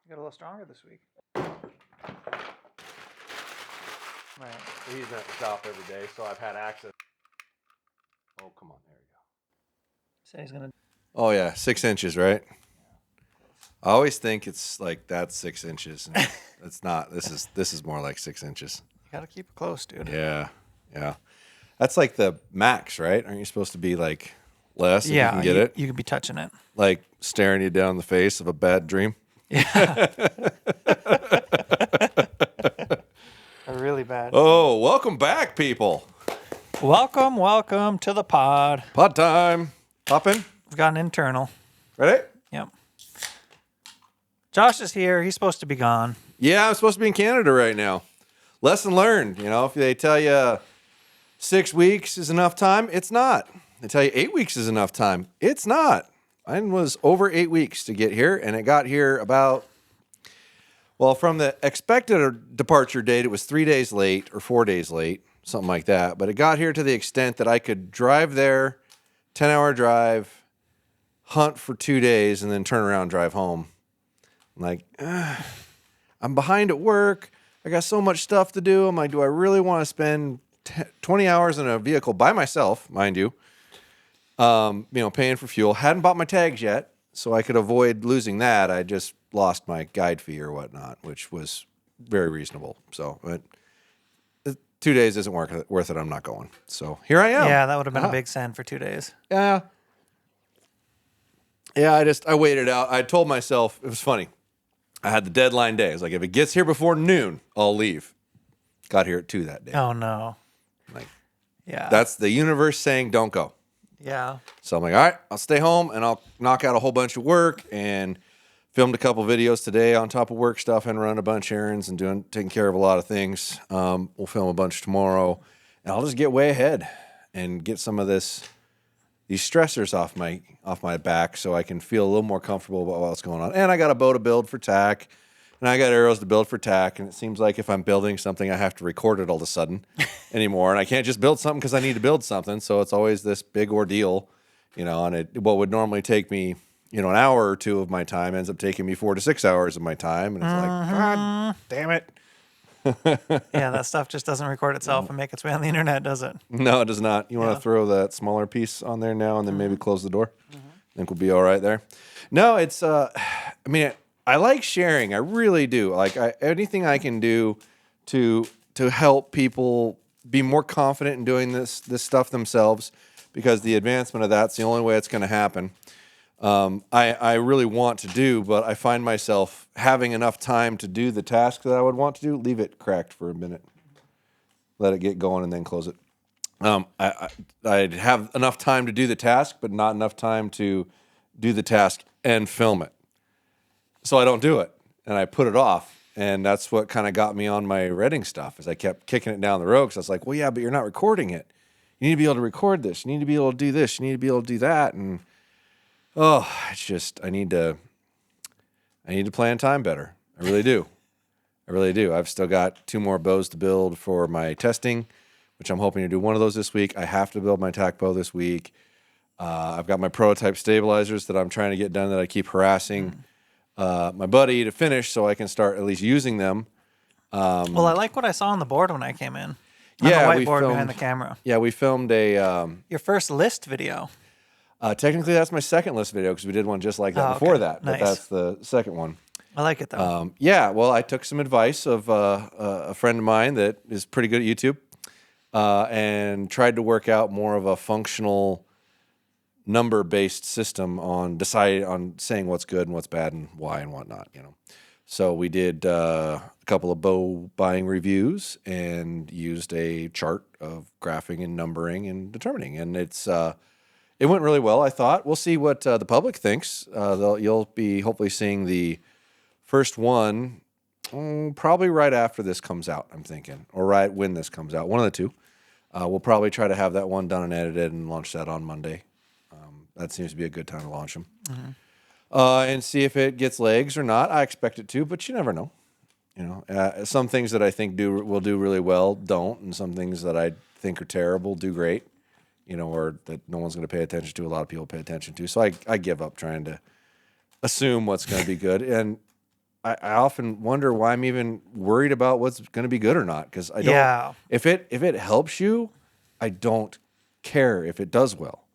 You got a little stronger this week. Right. He's at the shop every day, so I've had access. Oh, come on. There you go. Said he's gonna. Oh, yeah. 6 inches, right? I always think it's like that's 6 inches. And it's not. This is more like 6 inches. You gotta keep it close, dude. Yeah. Yeah. That's like the max, right? Aren't you supposed to be like less if you can get it? You could be touching it. Like staring you down the face of a bad dream? Yeah. Really bad. Oh, welcome back, people. Welcome to the pod. Pod time. Hop in. We've got an internal. Ready? Yep. Josh is here. He's supposed to be gone. Yeah, I'm supposed to be in Canada right now. Lesson learned. You know, if they tell you 6 weeks is enough time, it's not. They tell you 8 weeks is enough time. It's not. Mine was over 8 weeks to get here, and it got here about, well, from the expected departure date, it was 3 days late or 4 days late, something like that. But it got here to the extent that I could drive there, 10-hour drive, hunt for 2 days, and then turn around and drive home. I'm like, I'm behind at work. I got so much stuff to do. I'm like, do I really want to spend 20 hours in a vehicle by myself, mind you? Paying for fuel. Hadn't bought my tags yet, so I could avoid losing that. I just lost my guide fee or whatnot, which was very reasonable. So, but 2 days isn't worth it. I'm not going. So here I am. Yeah, that would have been a big send for 2 days. Yeah. Yeah, I waited out. I told myself, it was funny. I had the deadline day. I was like, if it gets here before noon, I'll leave. Got here at 2 that day. Oh, no. Like, yeah. That's the universe saying don't go. Yeah. So I'm like, all right, I'll stay home and I'll knock out a whole bunch of work, and filmed a couple videos today on top of work stuff and run a bunch of errands and taking care of a lot of things. We'll film a bunch tomorrow, and I'll just get way ahead and get some of these stressors off my back so I can feel a little more comfortable about what's going on. And I got a bow to build for tack, and I got arrows to build for tack, and it seems like if I'm building something, I have to record it all of a sudden anymore, and I can't just build something because I need to build something, so it's always this big ordeal, and what would normally take me, an hour or two of my time ends up taking me 4 to 6 hours of my time, and it's like, God damn it. Yeah, that stuff just doesn't record itself and make its way on the internet, does it? No, it does not. You want to throw that smaller piece on there now and then maybe close the door? I think we'll be all right there. No, it's, I like sharing. I really do. Like anything I can do to help people be more confident in doing this stuff themselves, because the advancement of that's the only way it's going to happen. I really want to do, but I find myself having enough time to do the task that I would want to do. Leave it cracked for a minute. Let it get going and then close it. I'd have enough time to do the task, but not enough time to do the task and film it. So I don't do it, and I put it off, and that's what kind of got me on my Reading stuff, is I kept kicking it down the road, because I was like, well, yeah, but you're not recording it. You need to be able to record this. You need to be able to do this. You need to be able to do that, and it's just I need to plan time better. I really do. I've still got 2 more bows to build for my testing, which I'm hoping to do one of those this week. I have to build my tack bow this week. I've got my prototype stabilizers that I'm trying to get done that I keep harassing my buddy to finish so I can start at least using them. Well, I like what I saw on the board when I came in. On the whiteboard behind the camera. Yeah, we filmed your first list video. Technically, that's my second list video, because we did one just like that before that. Nice. But that's the second one. I like it, though. Well, I took some advice of a friend of mine that is pretty good at YouTube, and tried to work out more of a functional number-based system on saying what's good and what's bad and why and whatnot, So we did a couple of bow buying reviews and used a chart of graphing and numbering and determining, and it went really well, I thought. We'll see what the public thinks. You'll be hopefully seeing the first one probably right after this comes out, I'm thinking, or right when this comes out, one of the two. We'll probably try to have that one done and edited and launch that on Monday. That seems to be a good time to launch them. And see if it gets legs or not. I expect it to, but you never know. Some things that I think will do really well don't, and some things that I think are terrible do great. Or that no one's going to pay attention to, a lot of people pay attention to. So I give up trying to assume what's going to be good. And I often wonder why I'm even worried about what's going to be good or not. Because I don't, if it helps you, I don't care if it does well,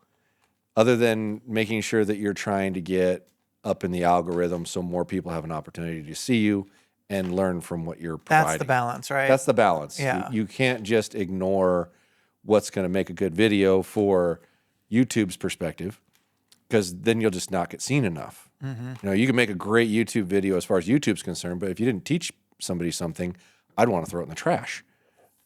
other than making sure that you're trying to get up in the algorithm so more people have an opportunity to see you and learn from what you're providing. That's the balance, right? That's the balance. Yeah. You can't just ignore what's going to make a good video for YouTube's perspective, because then you'll just not get seen enough. You can make a great YouTube video as far as YouTube's concerned, but if you didn't teach somebody something, I'd want to throw it in the trash.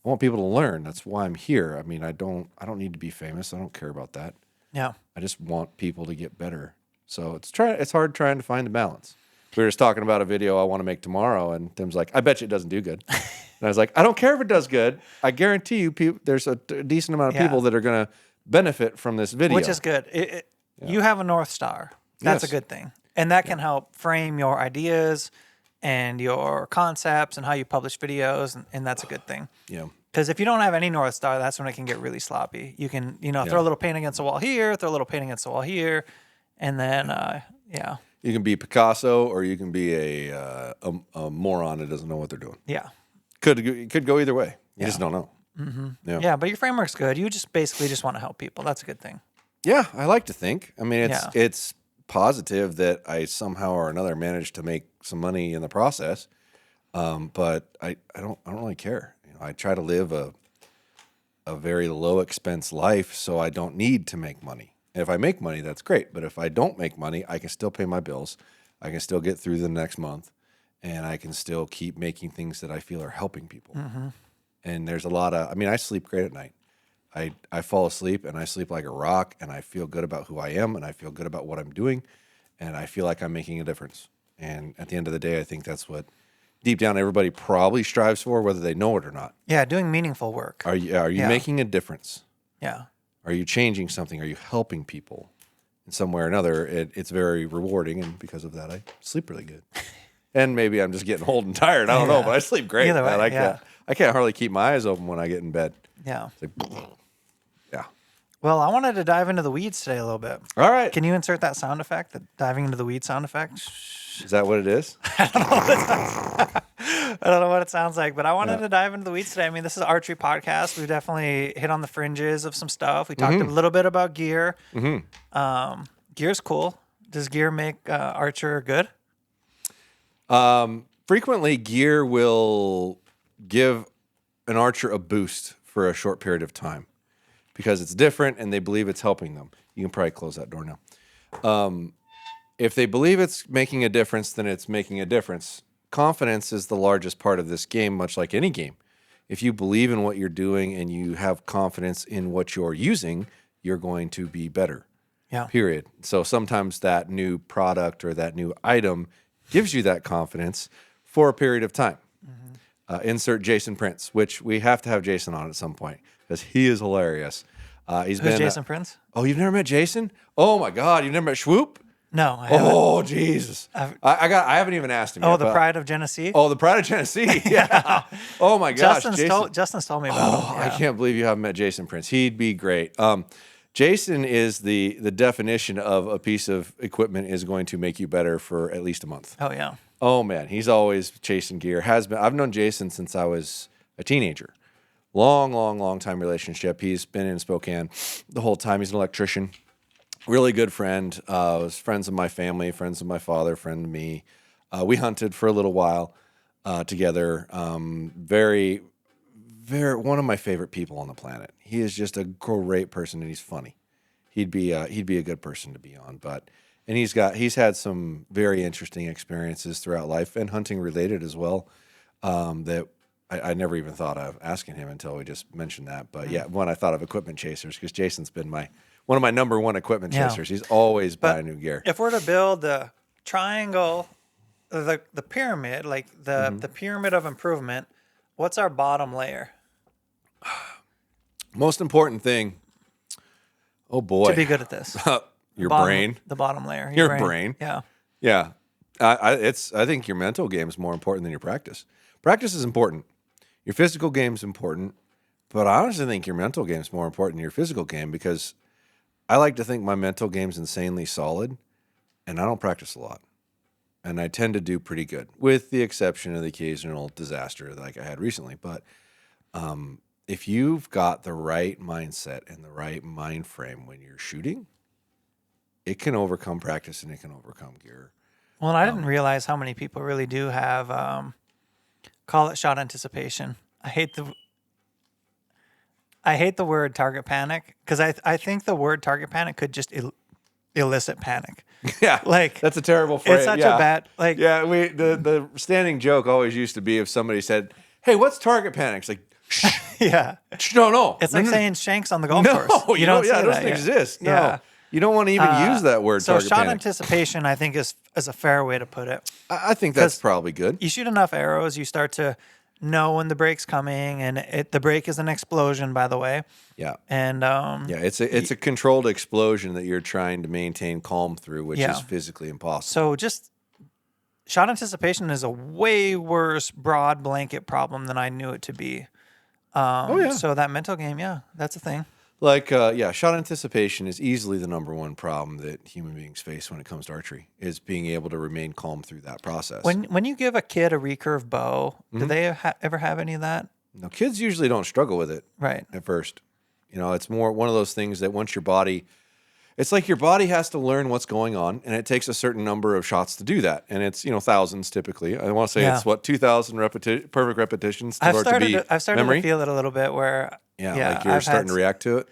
I want people to learn. That's why I'm here. I mean, I don't need to be famous. I don't care about that. Yeah. I just want people to get better. So it's hard trying to find the balance. We were just talking about a video I want to make tomorrow, and Tim's like, I bet you it doesn't do good. And I was like, I don't care if it does good. I guarantee you there's a decent amount of people that are going to benefit from this video. Which is good. You have a North Star. That's a good thing. And that can help frame your ideas and your concepts and how you publish videos, and that's a good thing. Yeah. Because if you don't have any North Star, that's when it can get really sloppy. You can, throw a little paint against the wall here, throw a little paint against the wall here, and then, You can be Picasso, or you can be a moron that doesn't know what they're doing. Yeah. Could go either way. You just don't know. Mm-hmm. Yeah, but your framework's good. You just basically just want to help people. That's a good thing. Yeah, I like to think. I mean, it's positive that I somehow or another managed to make some money in the process, but I don't really care. I try to live a very low expense life, so I don't need to make money. And if I make money, that's great. But if I don't make money, I can still pay my bills. I can still get through the next month, and I can still keep making things that I feel are helping people. Mm-hmm. And there's a lot of, I sleep great at night. I fall asleep, and I sleep like a rock, and I feel good about who I am, and I feel good about what I'm doing, and I feel like I'm making a difference. And at the end of the day, I think that's what deep down everybody probably strives for, whether they know it or not. Yeah, doing meaningful work. Are you making a difference? Yeah. Are you changing something? Are you helping people in some way or another? It's very rewarding, and because of that, I sleep really good. And maybe I'm just getting old and tired. I don't know, but I sleep great. Either way, I can't hardly keep my eyes open when I get in bed. Yeah. Yeah. Well, I wanted to dive into the weeds today a little bit. All right. Can you insert that sound effect, the diving into the weeds sound effect? Is that what it is? I don't know what it sounds like, but I wanted to dive into the weeds today. This is Archery Podcast. We've definitely hit on the fringes of some stuff. We talked a little bit about gear. Mm-hmm. Gear's cool. Does gear make archer good? Frequently, gear will give an archer a boost for a short period of time because it's different and they believe it's helping them. You can probably close that door now. If they believe it's making a difference, then it's making a difference. Confidence is the largest part of this game, much like any game. If you believe in what you're doing and you have confidence in what you're using, you're going to be better. Yeah. Period. So sometimes that new product or that new item gives you that confidence for a period of time. Mm-hmm. Insert Jason Prince, which we have to have Jason on at some point because he is hilarious. Who's Jason Prince? Oh, you've never met Jason? Oh my God, you've never met Schwoop? No, I haven't. Oh, Jesus. I haven't even asked him yet. Oh, the Pride of Genesee? Oh, the Pride of Genesee. Yeah. Oh, my gosh. Justin's told me about him. Yeah. I can't believe you haven't met Jason Prince. He'd be great. Jason is the definition of a piece of equipment is going to make you better for at least a month. Oh, yeah. Oh, man. He's always chasing gear. I've known Jason since I was a teenager. Long time relationship. He's been in Spokane the whole time. He's an electrician. Really good friend. Was friends of my family, friends of my father, friend of me. We hunted for a little while together. Very one of my favorite people on the planet. He is just a great person and he's funny. He'd be a good person to be on. And he's had some very interesting experiences throughout life and hunting related as well. That I never even thought of asking him until we just mentioned that. But yeah, when I thought of equipment chasers, because Jason's been one of my number one equipment chasers. He's always buying new gear. If we're to build the triangle, the pyramid, like the pyramid of improvement, what's our bottom layer? Most important thing. Oh boy, to be good at this. Your brain. The bottom layer. Your brain. Yeah. Yeah. I think your mental game is more important than your practice. Practice is important. Your physical game is important, but I honestly think your mental game is more important than your physical game because I like to think my mental game's insanely solid, and I don't practice a lot. and I tend to do pretty good, with the exception of the occasional disaster like I had recently. But if you've got the right mindset and the right mind frame when you're shooting, it can overcome practice and it can overcome gear. Well, I didn't realize how many people really do have call it shot anticipation. I hate the word target panic, because I think the word target panic could just illicit panic. Yeah, like that's a terrible phrase. It's such a bad the standing joke always used to be if somebody said, "Hey, what's target panic?" It's like, shh, yeah, no. It's like saying shanks on the golf course. No, You don't say it doesn't that, exist. No. Yeah. You don't want to even use that word. So target shot panic. anticipation, I think, is a fair way to put it. I think that's probably good. You shoot enough arrows, you start to know when the break's coming, and the break is an explosion, by the way. Yeah. And it's a controlled explosion that you're trying to maintain calm through, which is physically impossible. So just shot anticipation is a way worse broad blanket problem than I knew it to be. So that mental game, that's a thing. Like, shot anticipation is easily the number one problem that human beings face when it comes to archery, is being able to remain calm through that process. When you give a kid a recurve bow, do they ever have any of that? No, kids usually don't struggle with it at first. It's more one of those things that once it's like your body has to learn what's going on, and it takes a certain number of shots to do that. And it's, thousands typically. I want to say it's 2,000 perfect repetitions I've started memory? to feel it a little bit where... like you're starting to react to it.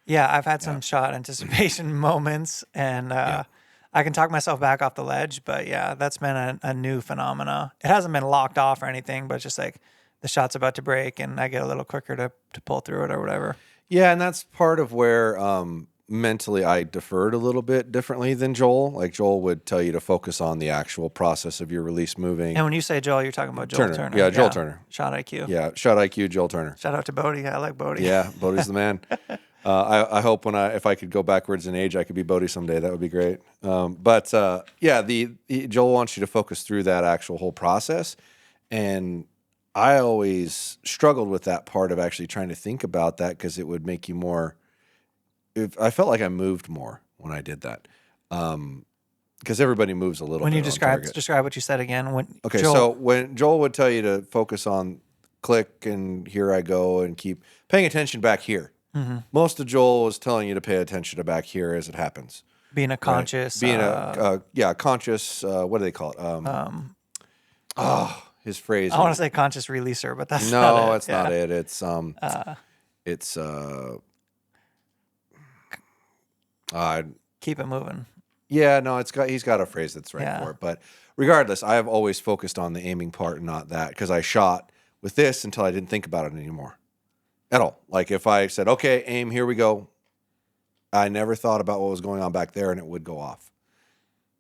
Yeah, I've had some shot anticipation moments, and I can talk myself back off the ledge. But that's been a new phenomena. It hasn't been locked off or anything, but it's just like the shot's about to break, and I get a little quicker to pull through it or whatever. Yeah, and that's part of where mentally I deferred a little bit differently than Joel. Like Joel would tell you to focus on the actual process of your release moving. And when you say Joel, you're talking about Joel Turner. Yeah, Joel Turner. Shot IQ. Yeah, Shot IQ, Joel Turner. Shout out to Bodie. I like Bodie. Yeah, Bodie's the man. I hope if I could go backwards in age, I could be Bodie someday. That would be great. Joel wants you to focus through that actual whole process. And I always struggled with that part of actually trying to think about that, because it would make you more... I felt like I moved more when I did that, because everybody moves a little. When bit you describe what you said again. So when Joel would tell you to focus on click and here I go and keep paying attention back here. Mm-hmm. Most of Joel was telling you to pay attention to back here as it happens. Being a conscious, conscious. What do they call it? His phrase. I want to say conscious releaser, but that's not it. It's not it. It's keep it moving. Yeah, no, he's got a phrase that's right for it. But regardless, I have always focused on the aiming part and not that, because I shot with this until I didn't think about it anymore at all. Like if I said, okay, aim, here we go, I never thought about what was going on back there, and it would go off.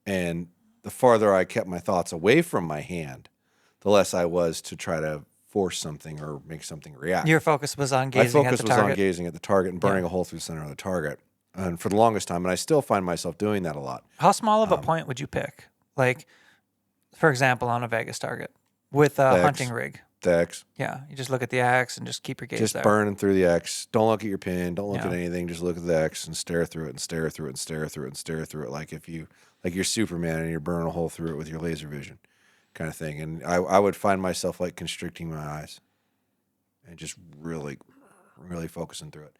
And the farther I kept my thoughts away from my hand, the less I was to try to force something or make something react. Your focus was on gazing at the target. My focus was on gazing at the target and burning a hole through the center of the target. And for the longest time, and I still find myself doing that a lot. How small of a point would you pick? Like, for example, on a Vegas target with a hunting rig. The X. Yeah, you just look at the X and just keep your gaze there. Just burning through the X. Don't look at your pin. Don't look at anything. Just look at the X and stare through it and stare through it and stare through it and stare through it, like you're Superman and you're burning a hole through it with your laser vision, kind of thing. And I would find myself like constricting my eyes and just really, really focusing through it.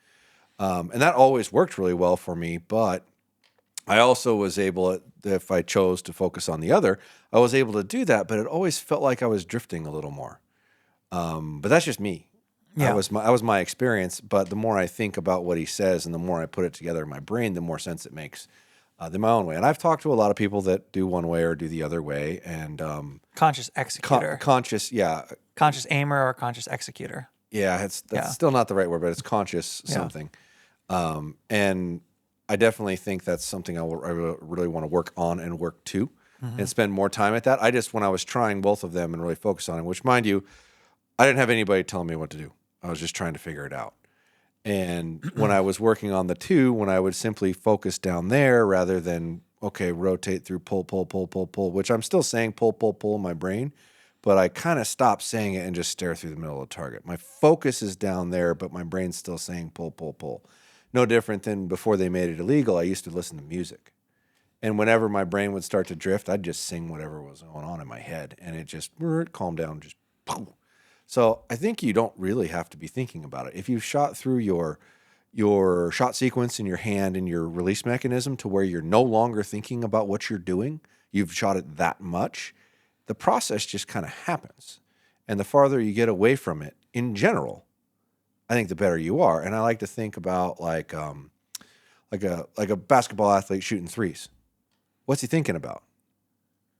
And that always worked really well for me, but I also was able, if I chose to focus on the other, I was able to do that, but it always felt like I was drifting a little more. But that's just me. Yeah. That was my experience, but the more I think about what he says and the more I put it together in my brain, the more sense it makes than my own way. And I've talked to a lot of people that do one way or do the other way. And conscious executor. Conscious aimer or conscious executor. Yeah, that's still not the right word, but it's conscious something. And I definitely think that's something I really want to work on and work to and spend more time at that. When I was trying both of them and really focus on it, which mind you, I didn't have anybody telling me what to do. I was just trying to figure it out. And when I was working on the two, when I would simply focus down there rather than, okay, rotate through, pull, which I'm still saying pull in my brain, but I kind of stopped saying it and just stare through the middle of the target. My focus is down there, but my brain's still saying pull. No different than before they made it illegal. I used to listen to music. And whenever my brain would start to drift, I'd just sing whatever was going on in my head, and it just calmed down. Just poof. So I think you don't really have to be thinking about it. If you've shot through your shot sequence in your hand and your release mechanism to where you're no longer thinking about what you're doing, you've shot it that much, the process just kind of happens. And the farther you get away from it, in general, I think the better you are. And I like to think about like a basketball athlete shooting threes. What's he thinking about?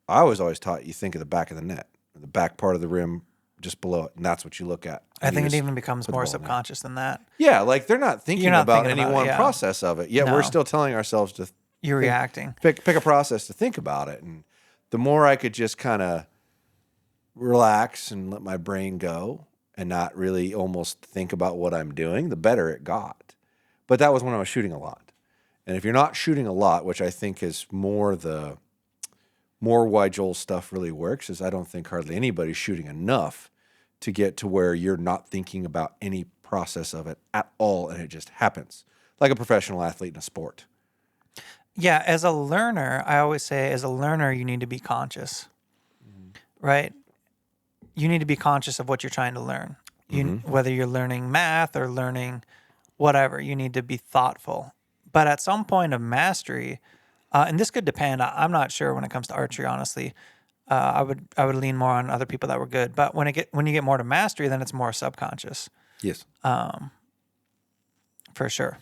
I was always taught you think of the back of the net, the back part of the rim just below it, and that's what you look at. I think it even becomes more subconscious than that. Yeah, like they're not thinking about any one yeah. process of it. Yet we're still telling ourselves to You're reacting. Pick a process to think about it. And the more I could just kind of relax and let my brain go and not really almost think about what I'm doing, the better it got. But that was when I was shooting a lot. And if you're not shooting a lot, which I think is more why Joel's stuff really works, is I don't think hardly anybody's shooting enough to get to where you're not thinking about any process of it at all, and it just happens. Like a professional athlete in a sport. Yeah, as a learner, I always say as a learner, you need to be conscious, right? You need to be conscious of what you're trying to learn. Whether you're learning math or learning whatever, you need to be thoughtful. But at some point of mastery, and this could depend. I'm not sure when it comes to archery, honestly. I would lean more on other people that were good. But when you get more to mastery, then it's more subconscious. Yes. For sure.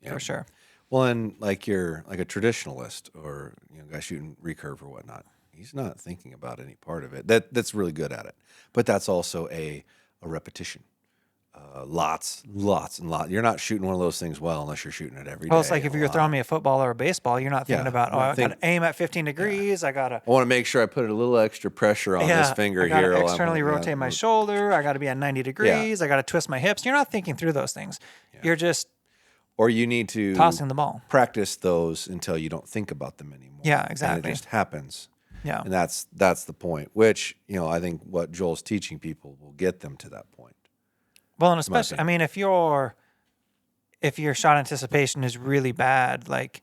Yeah. For sure. Well, and like you're like a traditionalist or guy shooting recurve or whatnot, he's not thinking about any part of it. That's really good at it. But that's also a repetition. Lots and lots. You're not shooting one of those things well unless you're shooting it every day. Well, it's like if you're throwing me a football or a baseball, you're not thinking about, I got to aim at 15 degrees. Yeah. I want to make sure I put a little extra pressure on this finger here. I got to externally rotate my shoulder. I got to be at 90 degrees. I got to twist my hips. You're not thinking through those things. Yeah. You're just or you need to tossing the ball. Practice those until you don't think about them anymore. Yeah, exactly. And it just happens. Yeah. And that's the point, which, I think what Joel's teaching people will get them to that point. Well, and especially, I mean, if your shot anticipation is really bad, like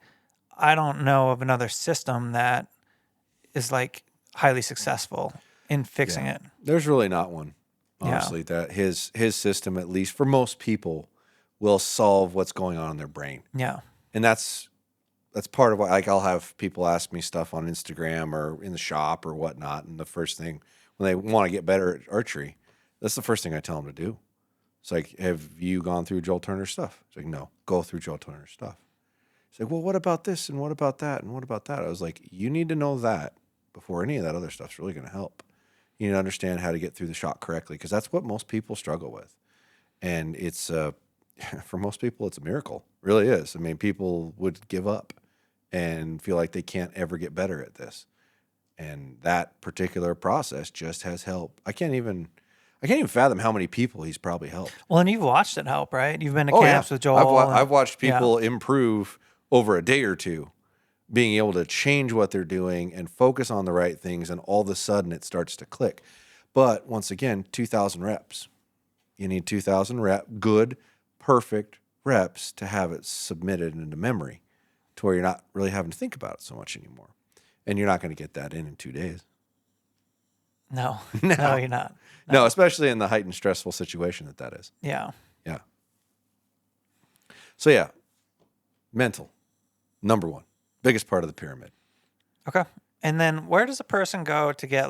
I don't know of another system that is like highly successful in fixing it. There's really not one, honestly, that his system, at least for most people, will solve what's going on in their brain. Yeah. And that's part of why, like, I'll have people ask me stuff on Instagram or in the shop or whatnot. And the first thing, when they want to get better at archery, that's the first thing I tell them to do. It's like, have you gone through Joel Turner's stuff? It's like, no, go through Joel Turner's stuff. It's like, well, what about this and what about that and what about that? I was like, you need to know that before any of that other stuff's really going to help. You need to understand how to get through the shot correctly, because that's what most people struggle with. And it's, for most people, it's a miracle. It really is. I mean, people would give up and feel like they can't ever get better at this. And that particular process just has helped. I can't even fathom how many people he's probably helped. Well, and you've watched it help, right? You've been to camps with Joel. I've watched people improve over a day or two, being able to change what they're doing and focus on the right things, and all of a sudden it starts to click. But once again, 2,000 reps. You need 2,000 good, perfect reps to have it submitted into memory to where you're not really having to think about it so much anymore. And you're not going to get that in 2 days. No, you're not. No, especially in the heightened stressful situation that is. Yeah. Yeah. So mental, number one, biggest part of the pyramid. Okay. And then where does a person go to get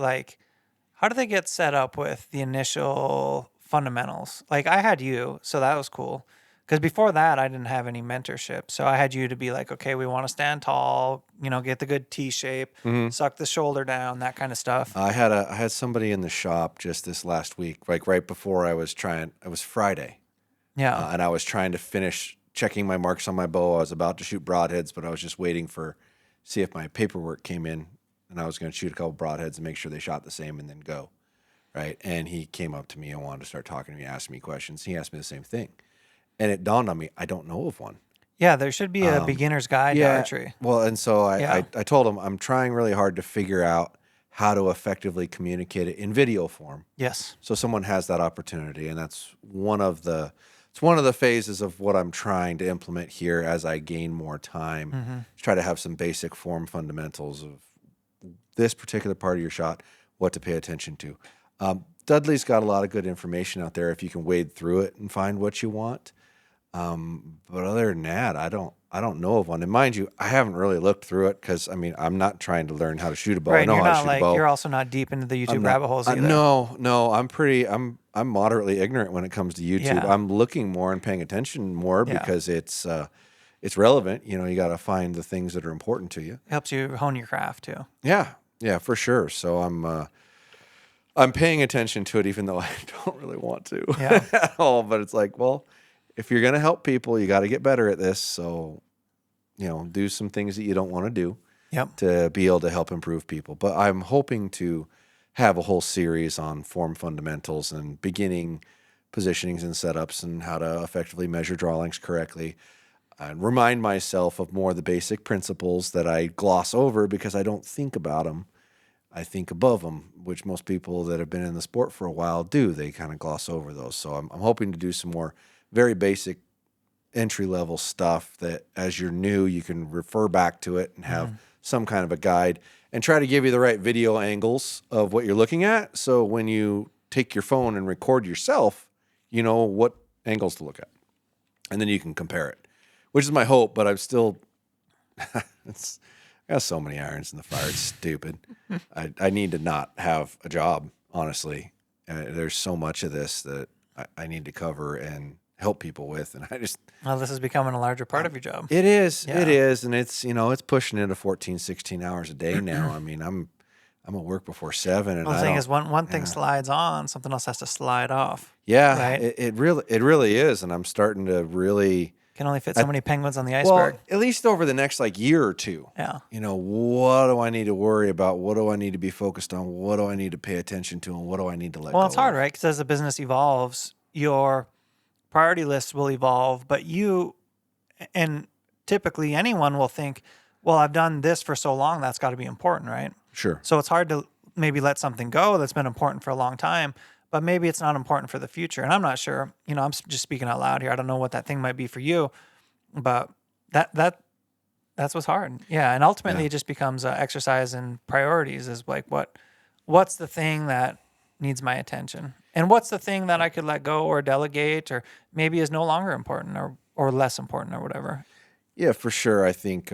how do they get set up with the initial fundamentals? Like I had you, so that was cool. Because before that, I didn't have any mentorship. So I had you to be like, okay, we want to stand tall, get the good T shape, suck the shoulder down, that kind of stuff. I had somebody in the shop just this last week, like right before it was Friday. Yeah. And I was trying to finish checking my marks on my bow. I was about to shoot broadheads, but I was just waiting see if my paperwork came in, and I was going to shoot a couple broadheads and make sure they shot the same and then go. Right. And he came up to me and wanted to start talking to me, asking me questions. He asked me the same thing. And it dawned on me, I don't know of one. Yeah, there should be a beginner's guide to archery. Well, and so I told him I'm trying really hard to figure out how to effectively communicate it in video form. Yes. So someone has that opportunity, and that's one of the it's one of the phases of what I'm trying to implement here as I gain more time. Try to have some basic form fundamentals of this particular part of your shot, what to pay attention to. Dudley's got a lot of good information out there if you can wade through it and find what you want. But other than that, I don't know of one. And mind you, I haven't really looked through it because I'm not trying to learn how to shoot a bow. Right, I know you're how to not shoot like a bow. you're also not deep into the YouTube rabbit holes either. No, I'm moderately ignorant when it comes to YouTube. Yeah. I'm looking more and paying attention more because it's relevant. You got to find the things that are important to you. It helps you hone your craft too. Yeah, for sure. So I'm paying attention to it, even though I don't really want to at all. But it's like, well, if you're going to help people, you got to get better at this. So, do some things that you don't want to do to be able to help improve people. But I'm hoping to have a whole series on form fundamentals and beginning positionings and setups and how to effectively measure draw lengths correctly. And remind myself of more of the basic principles that I gloss over because I don't think about them. I think above them, which most people that have been in the sport for a while do. They kind of gloss over those. So I'm hoping to do some more very basic entry-level stuff that as you're new, you can refer back to it and have some kind of a guide and try to give you the right video angles of what you're looking at. So when you take your phone and record yourself, you know what angles to look at. And then you can compare it, which is my hope, but I'm still... I got so many irons in the fire. It's stupid. I need to not have a job, honestly. And there's so much of this that I need to cover and help people with. And Well, this is becoming a larger part of your job. It is. Yeah. It is. And it's, it's pushing into 14, 16 hours a day now. I mean, I'm at work before 7. And the thing is, one thing slides on, something else has to slide off. Yeah. Right? It really is. And I'm starting to really... Can only fit so many penguins on the iceberg. Well, at least over the next year or two. Yeah. What do I need to worry about? What do I need to be focused on? What do I need to pay attention to? And what do I need to let go of? Well, it's hard, right? Because as the business evolves, your priority list will evolve, but you, and typically anyone will think, well, I've done this for so long, that's got to be important, right? Sure. So it's hard to maybe let something go that's been important for a long time, but maybe it's not important for the future. And I'm not sure, I'm just speaking out loud here. I don't know what that thing might be for you, but that's what's hard. Yeah. And ultimately it just becomes an exercise in priorities is like, what's the thing that needs my attention? And what's the thing that I could let go or delegate or maybe is no longer important or less important or whatever? Yeah, for sure. I think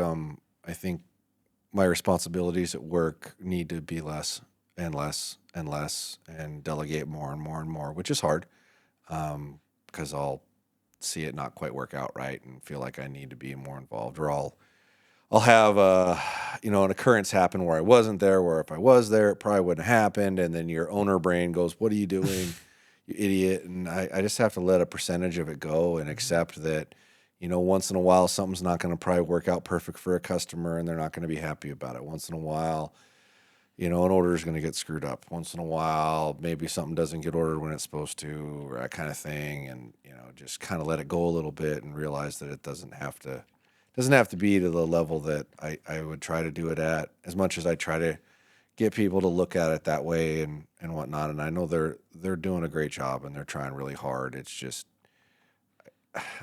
my responsibilities at work need to be less and less and less and delegate more and more and more, which is hard because I'll see it not quite work out right and feel like I need to be more involved, or I'll have an occurrence happen where I wasn't there, where if I was there, it probably wouldn't have happened. And then your owner brain goes, "What are you doing, you idiot?" And I just have to let a percentage of it go and accept that, once in a while, something's not going to probably work out perfect for a customer and they're not going to be happy about it. Once in a while, an order is going to get screwed up. Once in a while, maybe something doesn't get ordered when it's supposed to, or that kind of thing. And, just kind of let it go a little bit and realize that it doesn't have to be to the level that I would try to do it at, as much as I try to get people to look at it that way and whatnot. And I know they're doing a great job and they're trying really hard. It's just,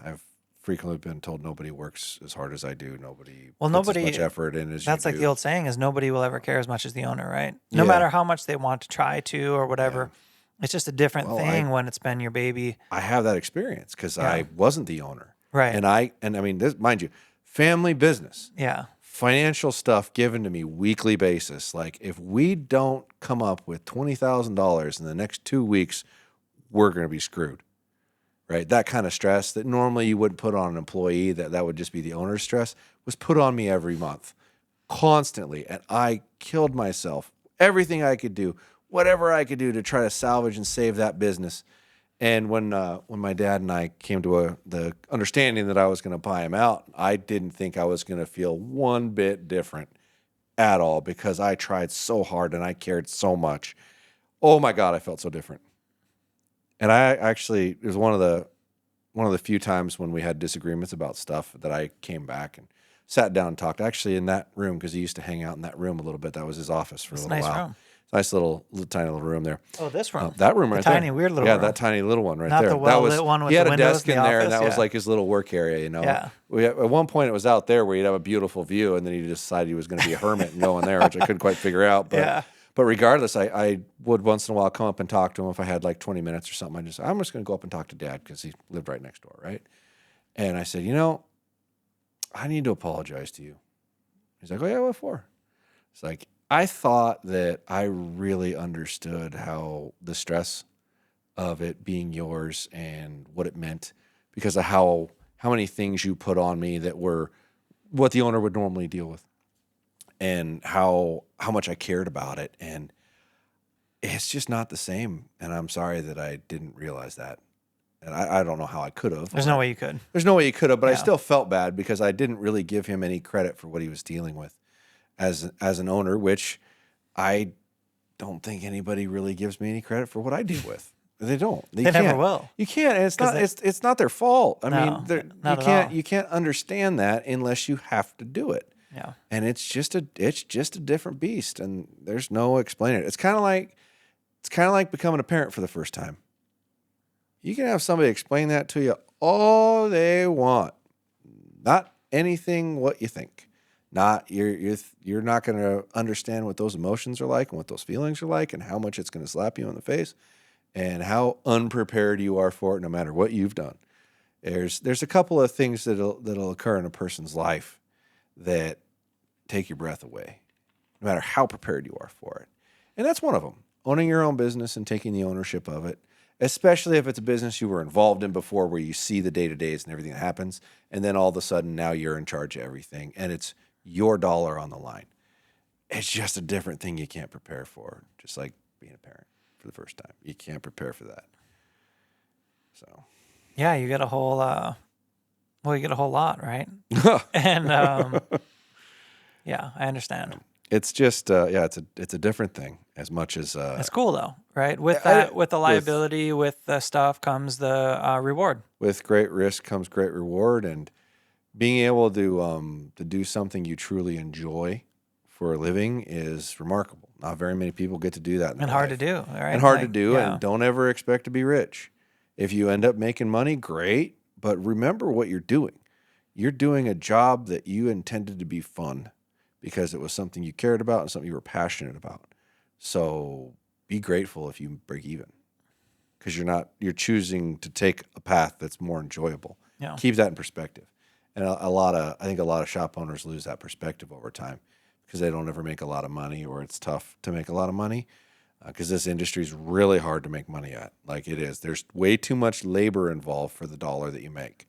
I've frequently been told nobody works as hard as I do. Nobody puts as much effort in as that's you like do. The old saying is nobody will ever care as much as the owner, right? No matter how much they want to try to or whatever. Yeah. It's just a different thing when it's been your baby. I have that experience because I wasn't the owner. Right. And I mean, this, mind you, family business. Yeah. Financial stuff given to me weekly basis. Like if we don't come up with $20,000 in the next 2 weeks, we're going to be screwed. Right? That kind of stress that normally you wouldn't put on an employee, that would just be the owner's stress, was put on me every month, constantly. And I killed myself. Everything I could do, whatever I could do to try to salvage and save that business. And when my dad and I came to the understanding that I was going to buy him out, I didn't think I was going to feel one bit different at all because I tried so hard and I cared so much. Oh my God, I felt so different. And it was one of the few times when we had disagreements about stuff that I came back and sat down and talked. Actually, in that room, because he used to hang out in that room a little bit. That was his office for a little while. Room. Nice little tiny little room there. Oh, this room. That room right there. Tiny, weird little yeah, room. that tiny little one right Not there. the well-lit one with he had the a windows desk in in the there, and office, that was yeah. like his little work area. You know. Yeah. At one point, it was out there where he'd have a beautiful view, and then he decided he was going to be a hermit and go in there, which I couldn't quite figure out. But But regardless, I would once in a while come up and talk to him if I had like 20 minutes or something. I'm just going to go up and talk to Dad because he lived right next door, right? And I said, I need to apologize to you. He's like, oh, yeah, what for? It's like, I thought that I really understood how the stress of it being yours and what it meant because of how many things you put on me that were what the owner would normally deal with and how much I cared about it. And it's just not the same. And I'm sorry that I didn't realize that. And I don't know how I could have. There's no way you could. There's no way you could have, but I still felt bad because I didn't really give him any credit for what he was dealing with as an owner, which I don't think anybody really gives me any credit for what I deal with. They don't. They never will. You can't. And it's not their fault. I mean, you can't understand that unless you have to do it. Yeah. And it's just a different beast, and there's no explaining it. It's kind of like becoming a parent for the first time. You can have somebody explain that to you all they want. Not anything what you think. Not you're not going to understand what those emotions are like and what those feelings are like and how much it's going to slap you in the face and how unprepared you are for it no matter what you've done. There's a couple of things that'll occur in a person's life that take your breath away, no matter how prepared you are for it. And that's one of them. Owning your own business and taking the ownership of it. Especially if it's a business you were involved in before where you see the day-to-days and everything that happens, and then all of a sudden now you're in charge of everything, and it's your dollar on the line. It's just a different thing you can't prepare for, just like being a parent for the first time. You can't prepare for that. So, yeah, you get a whole, you get a whole lot, right? And, yeah, I understand. It's just, it's a different thing as much as... it's cool though, right? With the liability, with the stuff comes the reward. With great risk comes great reward, and being able to do something you truly enjoy for a living is remarkable. Not very many people get to do that in their and hard life. to do, right? And hard to do, and don't ever expect to be rich. If you end up making money, great, but remember what you're doing. You're doing a job that you intended to be fun because it was something you cared about and something you were passionate about. So be grateful if you break even because you're choosing to take a path that's more enjoyable. Yeah. Keep that in perspective. And I think a lot of shop owners lose that perspective over time because they don't ever make a lot of money, or it's tough to make a lot of money because this industry is really hard to make money at. Like it is. There's way too much labor involved for the dollar that you make.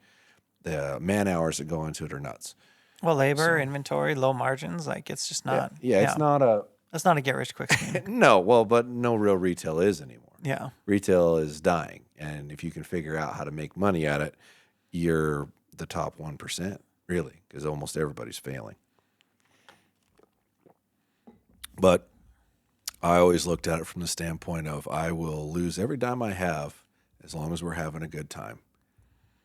The man hours that go into it are nuts. Well, labor, inventory, low margins, like it's just not. Yeah, it's not a... That's not a get rich quick scheme. No, but no real retail is anymore. Yeah. Retail is dying. And if you can figure out how to make money at it, you're the top 1%, really, because almost everybody's failing. But I always looked at it from the standpoint of I will lose every dime I have as long as we're having a good time.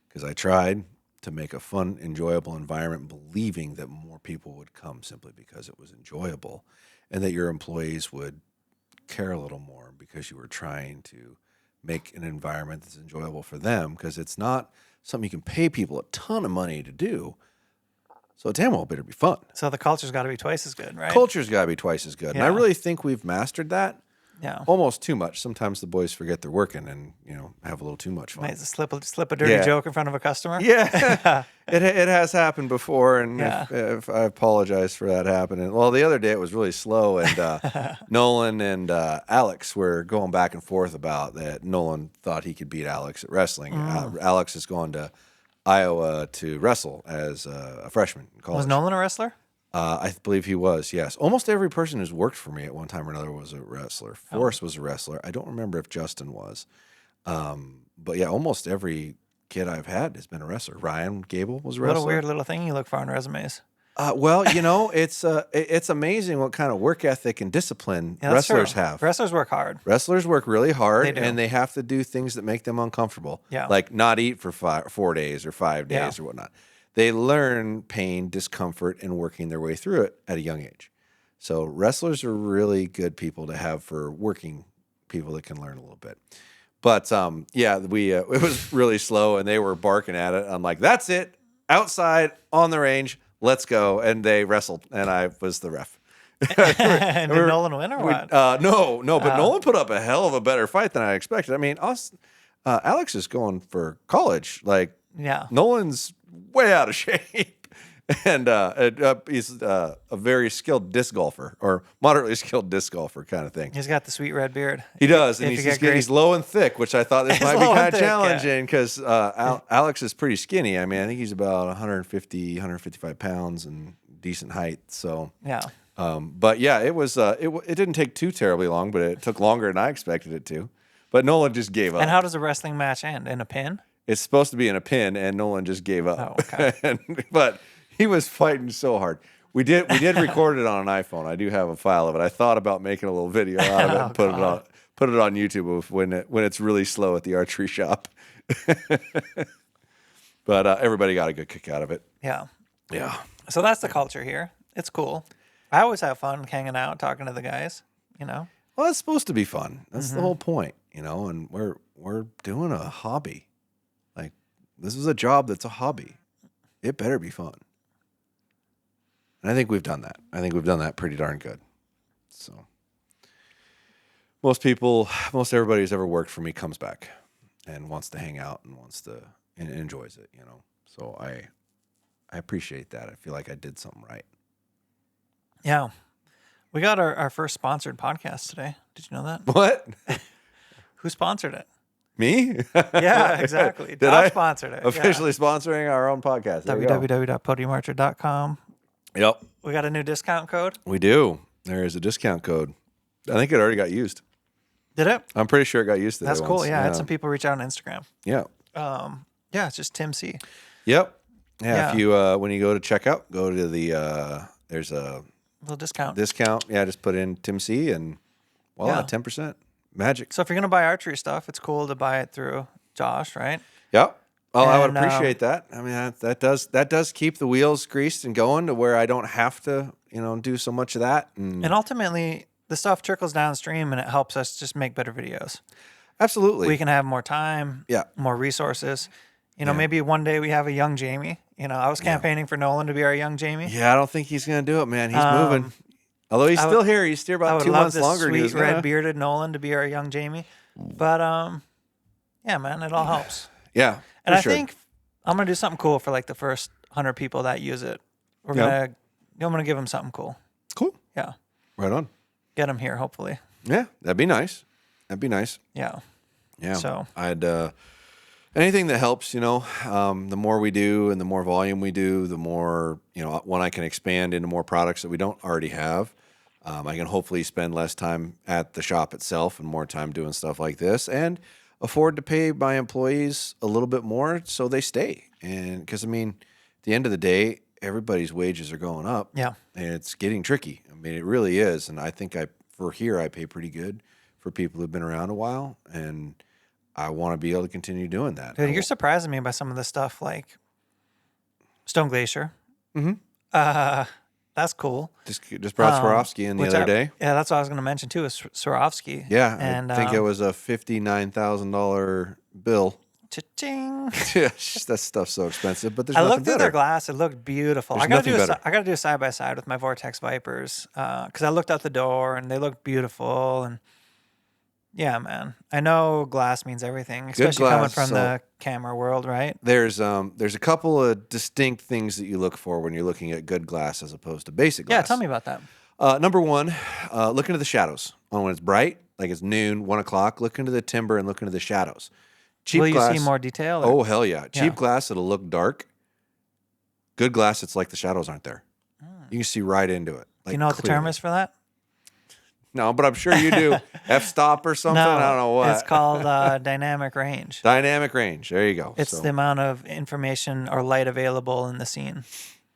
Because I tried to make a fun, enjoyable environment, believing that more people would come simply because it was enjoyable and that your employees would care a little more because you were trying to make an environment that's enjoyable for them, because it's not something you can pay people a ton of money to do. So it damn well better be fun. So the culture's got to be twice as good, right? Culture's got to be twice as good. Yeah. And I really think we've mastered that. Yeah. Almost too much. Sometimes the boys forget they're working and, have a little too much fun. Might slip a dirty joke in front of a customer. Yeah. It has happened before, and Yeah. if I apologize for that happening. Well, the other day it was really slow, and Nolan and Alex were going back and forth about that. Nolan thought he could beat Alex at wrestling. Alex is going to Iowa to wrestle as a freshman in college. Was Nolan a wrestler? I believe he was, yes. Almost every person who's worked for me at one time or another was a wrestler. Forrest was a wrestler. I don't remember if Justin was. But yeah, almost every kid I've had has been a wrestler. Ryan Gable was a wrestler. What a weird little thing you look for on resumes. Well, it's amazing what kind of work ethic and discipline Yeah, that's wrestlers true. have. Wrestlers work hard. Wrestlers work really hard, They do. and they have to do things that make them uncomfortable. Yeah. Like not eat for 4 days or 5 days or whatnot. They learn pain, discomfort, and working their way through it at a young age. So wrestlers are really good people to have for working people that can learn a little bit. But it was really slow, and they were barking at it. I'm like, that's it, outside on the range, let's go. And they wrestled, and I was the ref. Did Nolan win or what? No, but Nolan put up a hell of a better fight than I expected. I mean, Alex is going for college. Like, Nolan's way out of shape. And he's a very skilled disc golfer, or moderately skilled disc golfer kind of thing. He's got the sweet red beard. He does, and he's low and thick, which I thought this might be kind of challenging because Alex is pretty skinny. I mean, I think he's about 150, 155 pounds and decent height. So but yeah, it was it didn't take too terribly long, but it took longer than I expected it to. But Nolan just gave up. And how does a wrestling match end? In a pin? It's supposed to be in a pin, and Nolan just gave up. Oh, okay. But he was fighting so hard. We did record it on an iPhone. I do have a file of it. I thought about making a little video out of it and put it on YouTube when it's really slow at the archery shop. But everybody got a good kick out of it. Yeah. Yeah. So that's the culture here. It's cool. I always have fun hanging out, talking to the guys, you know. Well, it's supposed to be fun. That's the whole point, you know, and we're doing a hobby. Like, this is a job that's a hobby. It better be fun. And I think we've done that. I think we've done that pretty darn good. So most everybody who's ever worked for me comes back and wants to hang out and enjoys it, you know. So I appreciate that. I feel like I did something right. Yeah. We got our first sponsored podcast today. Did you know that? What? Who sponsored it? Me? Yeah, exactly. Josh sponsored it. Officially sponsoring our own podcast. www.podiumarcher.com. Yep. We got a new discount code? We do. There is a discount code. I think it already got used. Did it? I'm pretty sure it got used today. That's cool. Yeah, I had some people reach out on Instagram. Yeah. Yeah, it's just Tim C. Yep. Yeah. If you when you go to checkout, go to the there's a little discount. Yeah, just put in Tim C and voila, 10%. Magic. So if you're gonna buy archery stuff, it's cool to buy it through Josh, right? Yep. Oh, I would appreciate that. I mean, that does keep the wheels greased and going to where I don't have to, you know, do so much of that. And ultimately, the stuff trickles downstream, and it helps us just make better videos. Absolutely. We can have more time, more resources. You know, maybe one day we have a young Jamie. You know, I was campaigning for Nolan to be our young Jamie. Yeah, I don't think he's going to do it, man. He's moving. Although he's still here. He's still about 2 months longer. I would love this sweet red-bearded Nolan to be our young Jamie. But, yeah, man, it all helps. Yeah. And I think I'm going to do something cool for like the first 100 people that use it. I'm going to give them something cool. Cool. Yeah. Right on. Get them here, hopefully. Yeah, that'd be nice. Yeah. Yeah. So I'd anything that helps, you know, the more we do and the more volume we do, the more, you know, when I can expand into more products that we don't already have. I can hopefully spend less time at the shop itself and more time doing stuff like this, and afford to pay my employees a little bit more so they stay. And because, I mean, at the end of the day, everybody's wages are going up. Yeah. And it's getting tricky. I mean, it really is. And I think I pay pretty good for people who've been around a while. And I want to be able to continue doing that. Dude, you're surprising me by some of the stuff like Stone Glacier. Mm-hmm. That's cool. Just brought Swarovski in the other day. Yeah, that's what I was going to mention too, is Swarovski. Yeah, and I think it was a $59,000 bill. Cha-ching. Yeah, that stuff's so expensive, but there's I nothing looked through better. their glass. It looked beautiful. There's I got to do a side-by-side with my Vortex Vipers because I looked out the door and they looked beautiful. And yeah, man, I know glass means everything, especially coming from the camera world, right? There's a couple of distinct things that you look for when you're looking at good glass as opposed to basic glass. Yeah, tell me about that. Number one, look into the shadows. When it's bright, like it's noon, 1 o'clock, look into the timber and look into the shadows. Cheap Will glass, you see more detail? Oh, hell yeah. Cheap glass, it'll look dark. Good glass, it's like the shadows aren't there. You can see right into it. Do you know what the term is for that? No, but I'm sure you do. F-stop or something? No, I don't know what. It's called dynamic range. Dynamic range. There you go. It's the amount of information or light available in the scene.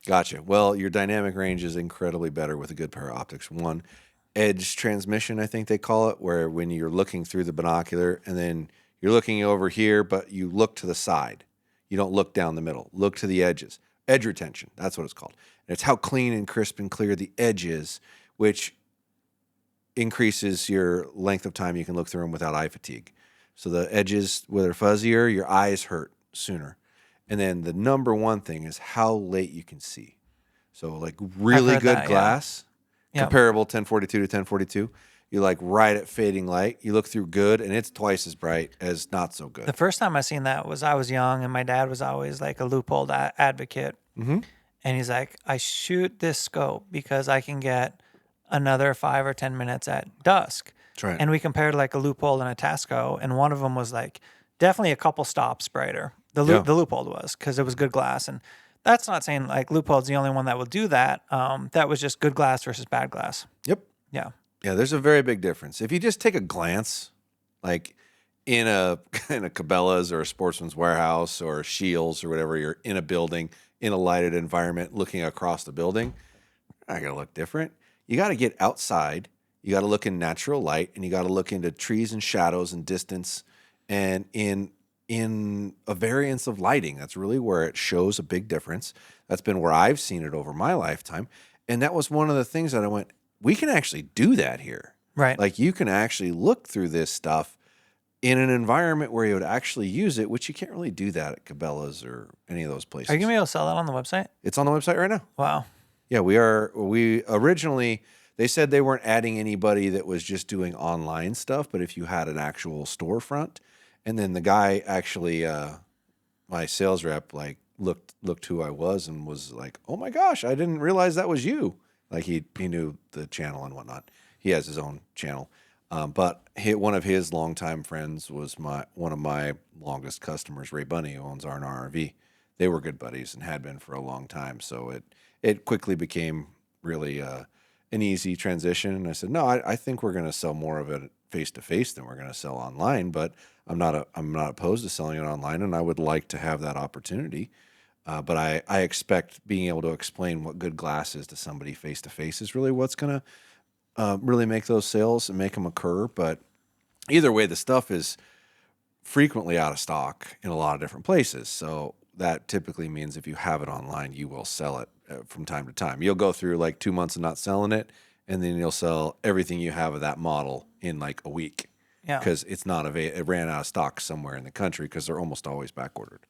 Gotcha. Well, your dynamic range is incredibly better with a good pair of optics. One, edge transmission, I think they call it, where when you're looking through the binocular and then you're looking over here, but you look to the side. You don't look down the middle. Look to the edges. Edge retention. That's what it's called. And it's how clean and crisp and clear the edge is which increases your length of time you can look through them without eye fatigue. So the edges, where they're fuzzier, your eyes hurt sooner. And then the number one thing is how late you can see. So like really good glass, comparable 1042 to 1042. You like right at fading light. You look through good, and it's twice as bright as not so good. The first time I seen that was I was young, and my dad was always like a loophole advocate. Mm-hmm. And he's like, I shoot this scope because I can get another 5 or 10 minutes at dusk. That's right. And we compared like a loophole and a Tasco, and one of them was like definitely a couple stops brighter. The loophole was, because it was good glass. And that's not saying like loophole's the only one that will do that. That was just good glass versus bad glass. Yep. Yeah. Yeah, there's a very big difference. If you just take a glance, like in a Cabela's or a Sportsman's Warehouse or a Shields or whatever, you're in a building, in a lighted environment, looking across the building, I got to look different. You got to get outside. You got to look in natural light, and you got to look into trees and shadows and distance, and in a variance of lighting. That's really where it shows a big difference. That's been where I've seen it over my lifetime. And that was one of the things that I went, we can actually do that here. Right. Like you can actually look through this stuff in an environment where you would actually use it, which you can't really do that at Cabela's or any of those places. Are you going to be able to sell that on the website? It's on the website right now. Wow. Yeah, we originally, they said they weren't adding anybody that was just doing online stuff, but if you had an actual storefront, and then the guy actually, my sales rep, like looked who I was and was like, oh my gosh, I didn't realize that was you. Like he knew the channel and whatnot. He has his own channel. But one of his longtime friends was one of my longest customers, Ray Bunny, who owns R&R RV. They were good buddies and had been for a long time. So it quickly became really an easy transition. And I said, no, I think we're going to sell more of it face-to-face than we're going to sell online. But I'm not opposed to selling it online, and I would like to have that opportunity. But I expect being able to explain what good glass is to somebody face-to-face is really what's going to really make those sales and make them occur. But either way, the stuff is frequently out of stock in a lot of different places. So that typically means if you have it online, you will sell it from time to time. You'll go through like 2 months of not selling it, and then you'll sell everything you have of that model in like a week. Yeah. Because it's not it ran out of stock somewhere in the country because they're almost always back ordered.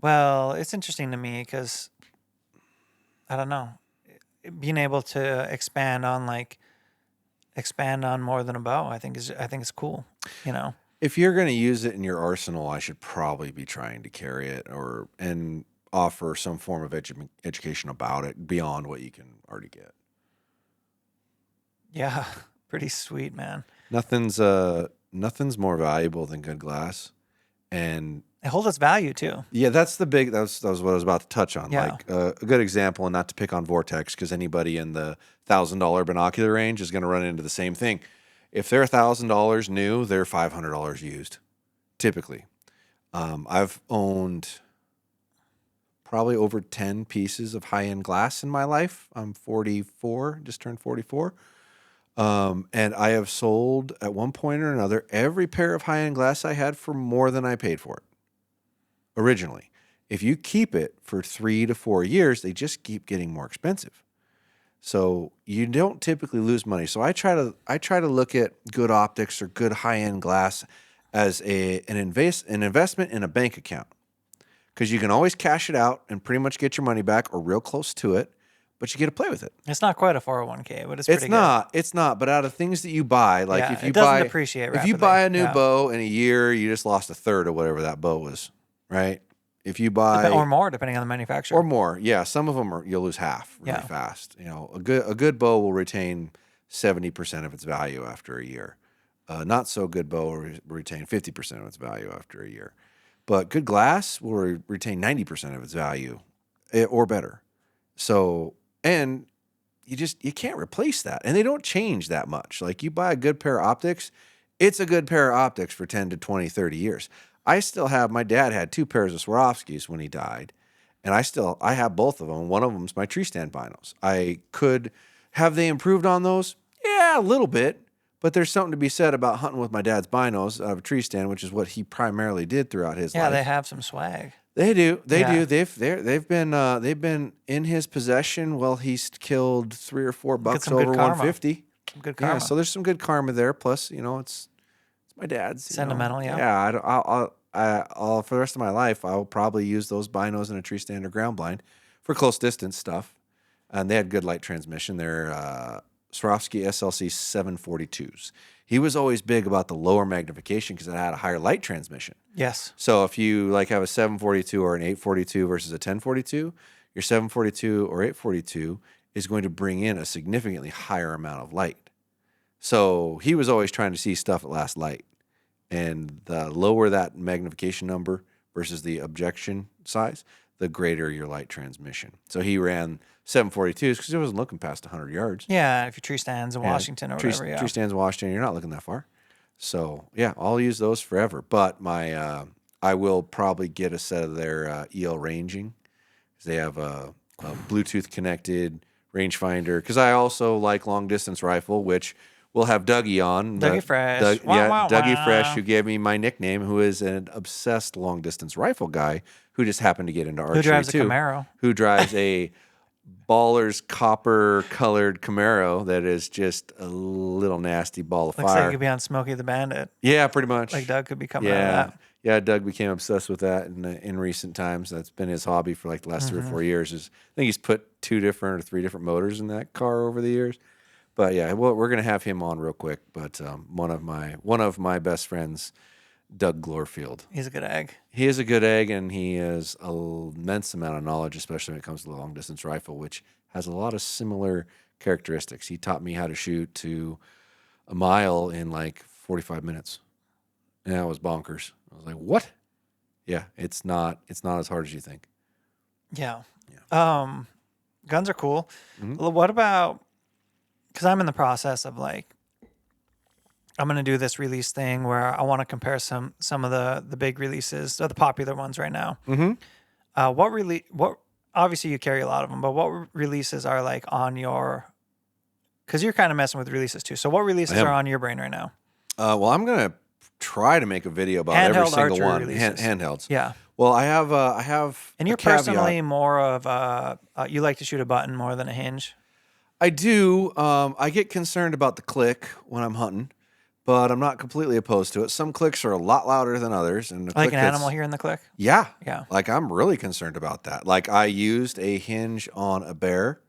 Well, it's interesting to me because I don't know, being able to expand on more than a bow, I think it's cool. You know, if you're going to use it in your arsenal, I should probably be trying to carry it and offer some form of education about it beyond what you can already get. Yeah, pretty sweet, man. Nothing's more valuable than good glass, and it holds its value too. Yeah, that was what I was about to touch on. Yeah. Like a good example, and not to pick on Vortex, because anybody in the $1,000 binocular range is going to run into the same thing. If they're $1,000 new, they're $500 used, typically. I've owned probably over 10 pieces of high-end glass in my life. I'm 44, just turned 44. And I have sold at one point or another every pair of high-end glass I had for more than I paid for it originally. If you keep it for 3 to 4 years, they just keep getting more expensive. So you don't typically lose money. So I try to look at good optics or good high-end glass as an investment in a bank account, because you can always cash it out and pretty much get your money back or real close to it, but you get to play with it. It's not quite a 401k, but it's pretty good. It's not. But out of things that you buy, like if you it doesn't buy, depreciate rapidly. If you buy a new bow in a year, you just lost a third of whatever that bow was, right? If you buy or more, depending on the manufacturer, or more, yeah. Some of them you'll lose half really fast. You know, a good bow will retain 70% of its value after a year. Not so good bow will retain 50% of its value after a year. But good glass will retain 90% of its value or better. So, and you can't replace that. And they don't change that much. Like you buy a good pair of optics, it's a good pair of optics for 10 to 20, 30 years. I still have, my dad had 2 pairs of Swarovskis when he died. And I have both of them. One of them's my tree stand binos. Have they improved on those? Yeah, a little bit. But there's something to be said about hunting with my dad's binos out of a tree stand, which is what he primarily did throughout his life. Yeah, they have some swag. They do. They Yeah. do. They've been in his possession. Well, he's killed 3 or 4 bucks some good over karma. 150. Some good karma. Yeah, so there's some good karma there. Plus, it's my dad's. Sentimental, yeah. Yeah, I'll for the rest of my life, I'll probably use those binos and a tree stand or ground blind for close distance stuff. And they had good light transmission. They're Swarovski SLC 742s. He was always big about the lower magnification because it had a higher light transmission. Yes. So if you have a 742 or an 842 versus a 1042, your 742 or 842 is going to bring in a significantly higher amount of light. So he was always trying to see stuff at last light. And the lower that magnification number versus the objection size, the greater your light transmission. So he ran 742s because he wasn't looking past 100 yards. Yeah, if your tree stands in Washington or whatever, yeah. Tree stands in Washington, you're not looking that far. So, yeah, I'll use those forever. But I will probably get a set of their EL ranging because they have a Bluetooth connected rangefinder. Because I also like long distance rifle, which we'll have Dougie on. Dougie Fresh. Dougie Fresh, who gave me my nickname, who is an obsessed long distance rifle guy who just happened to get into archery Who drives too. a Camaro. Who drives a Baller's copper colored Camaro that is just a little nasty ball of Looks fire. like he could be on Smokey the Bandit. Yeah, pretty much. Like Doug could be coming out of that. Yeah, Doug became obsessed with that in recent times. That's been his hobby for the last 3 or 4 years. I think he's put 2 different or 3 different motors in that car over the years. But yeah, we're gonna have him on real quick. But one of my best friends, Doug Glorfield. He's a good egg. He is a good egg, and he has an immense amount of knowledge, especially when it comes to the long distance rifle, which has a lot of similar characteristics. He taught me how to shoot to a mile in 45 minutes. And that was bonkers. I was like, what? Yeah, it's not as hard as you think. Yeah. Guns are cool. Well, what about, because I'm in the process of I'm going to do this release thing where I want to compare some of the big releases, or the popular ones right now. What obviously you carry a lot of them, but what releases are on your, because you're kind of messing with releases too. So what releases are on your brain right now? Well, I'm going to try to make a video about Handheld every single archery one. releases. Handhelds. Yeah. Well, I have And you're personally more of you like to shoot a button more than a hinge. I do. I get concerned about the click when I'm hunting, but I'm not completely opposed to it. Some clicks are a lot louder than others, and Like an animal hearing the click. Yeah. Yeah. I'm really concerned about that. I used a hinge on a bear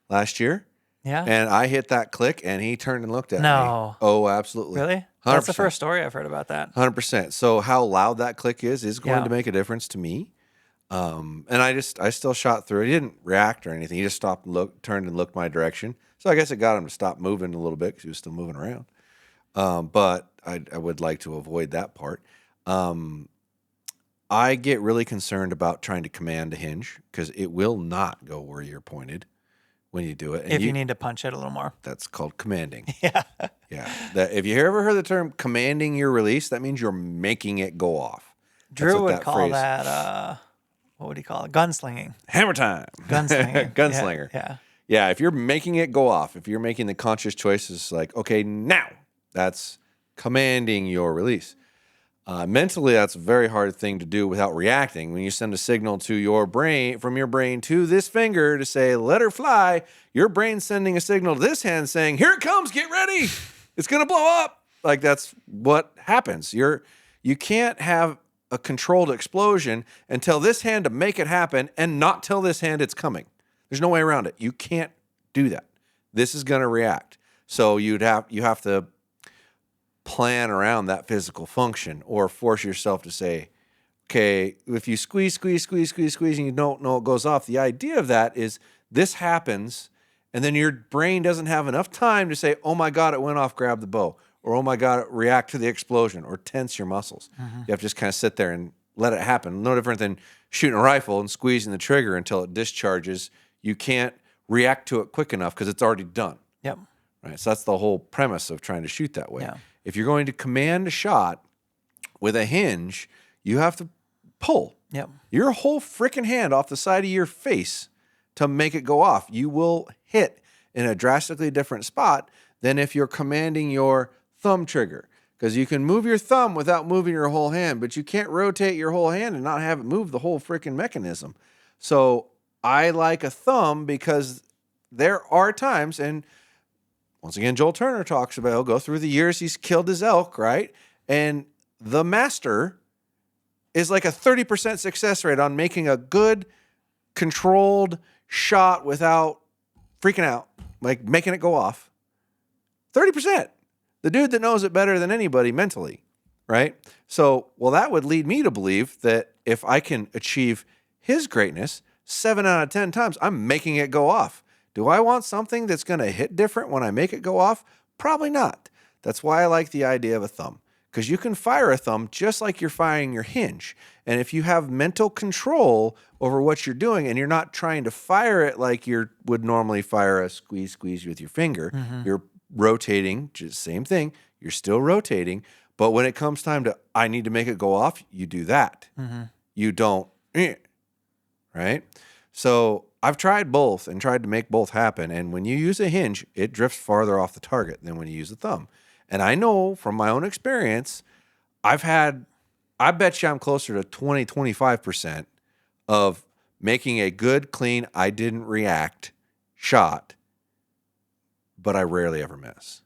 last year. Yeah. And I hit that click, and he turned and looked at me. No. Oh, absolutely. Really? 100%. That's the first story I've heard about that. 100%. So how loud that click is going Yeah. to make a difference to me. And I still shot through it. He didn't react or anything. He just stopped and turned and looked my direction. So I guess it got him to stop moving a little bit because he was still moving around. But I would like to avoid that part. I get really concerned about trying to command a hinge because it will not go where you're pointed when you do it. And If you need to punch it a little more. That's called commanding. Yeah. Yeah. If you ever heard the term commanding your release, that means you're making it go off. Drew would call that, what would he call it? Gunslinging. Hammer time. Gunslinger. Gunslinger. Yeah. Yeah, if you're making it go off, if you're making the conscious choices okay, now, that's commanding your release. Mentally, that's a very hard thing to do without reacting. When you send a signal to your brain, from your brain to this finger to say, let her fly, your brain's sending a signal to this hand saying, here it comes, get ready. It's going to blow up. That's what happens. You can't have a controlled explosion and tell this hand to make it happen and not tell this hand it's coming. There's no way around it. You can't do that. This is going to react. So you have to plan around that physical function or force yourself to say, okay, if you squeeze, and you don't know it goes off, the idea of that is this happens, and then your brain doesn't have enough time to say, oh my God, it went off, grab the bow, or oh my God, react to the explosion, or tense your muscles. You have to just kind of sit there and let it happen. No different than shooting a rifle and squeezing the trigger until it discharges. You can't react to it quick enough because it's already done. Yep. Right. So that's the whole premise of trying to shoot that way. Yeah. If you're going to command a shot with a hinge, you have to pull Yep. your whole freaking hand off the side of your face to make it go off. You will hit in a drastically different spot than if you're commanding your thumb trigger. because you can move your thumb without moving your whole hand, but you can't rotate your whole hand and not have it move the whole freaking mechanism. So I like a thumb because there are times, and once again, Joel Turner talks about, he'll go through the years he's killed his elk, right? And the master is like a 30% success rate on making a good, controlled shot without freaking out, like making it go off. 30%. The dude that knows it better than anybody mentally, right? So, well, that would lead me to believe that if I can achieve his greatness 7 out of 10 times, I'm making it go off. Do I want something that's going to hit different when I make it go off? Probably not. That's why I like the idea of a thumb, because you can fire a thumb just like you're firing your hinge. And if you have mental control over what you're doing and you're not trying to fire it like you would normally fire a squeeze with your finger, you're rotating, just same thing. You're still rotating. But when it comes time to, I need to make it go off, you do that. You don't, right? So I've tried both and tried to make both happen. And when you use a hinge, it drifts farther off the target than when you use a thumb. And I know from my own experience, I bet you I'm closer to 20, 25% of making a good, clean, I didn't react shot, but I rarely ever miss.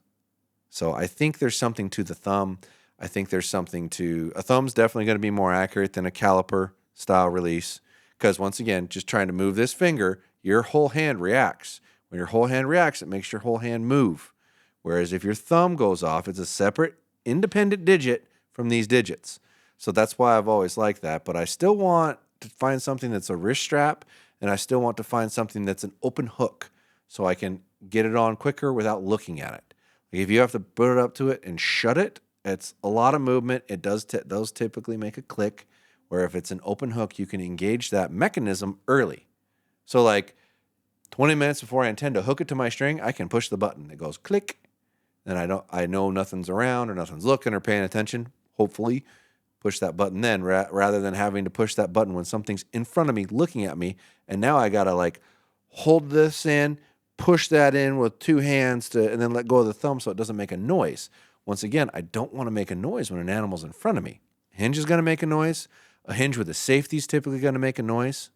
So I think there's something to the thumb. I think there's something to, a thumb's definitely going to be more accurate than a caliper style release. Because once again, just trying to move this finger, your whole hand reacts. When your whole hand reacts, it makes your whole hand move. Whereas if your thumb goes off, it's a separate, independent digit from these digits. So that's why I've always liked that. But I still want to find something that's a wrist strap, and I still want to find something that's an open hook so I can get it on quicker without looking at it. Like if you have to put it up to it and shut it, it's a lot of movement. It does those typically make a click, where if it's an open hook, you can engage that mechanism early. So like 20 minutes before I intend to hook it to my string, I can push the button. It goes click. And I know nothing's around or nothing's looking or paying attention. Hopefully, push that button then rather than having to push that button when something's in front of me looking at me. And now I got to like hold this in, push that in with two hands and then let go of the thumb so it doesn't make a noise. Once again, I don't want to make a noise when an animal's in front of me. A hinge is going to make a noise. A hinge with a safety is typically going to make a noise,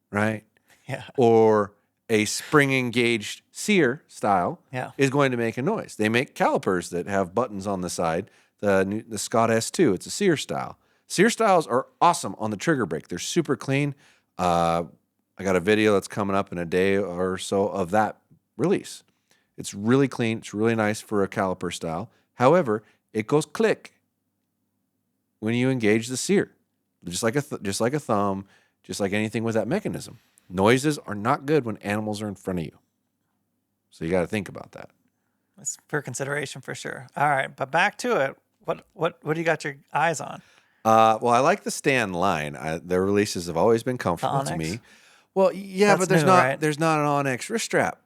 right? Yeah. Or a spring-engaged sear style Yeah. is going to make a noise. They make calipers that have buttons on the side. The Scott S2, it's a sear style. Sear styles are awesome on the trigger brake. They're super clean. I got a video that's coming up in a day or so of that release. It's really clean. It's really nice for a caliper style. However, it goes click when you engage the sear, just like a thumb, just like anything with that mechanism. Noises are not good when animals are in front of you. So you got to think about that. It's for consideration for sure. All right, but back to it. What do you got your eyes on? Well, I like the Stan line. Their releases have always been comfortable to me. Well, yeah, That's but there's new, not right? there's not an Onyx wrist strap.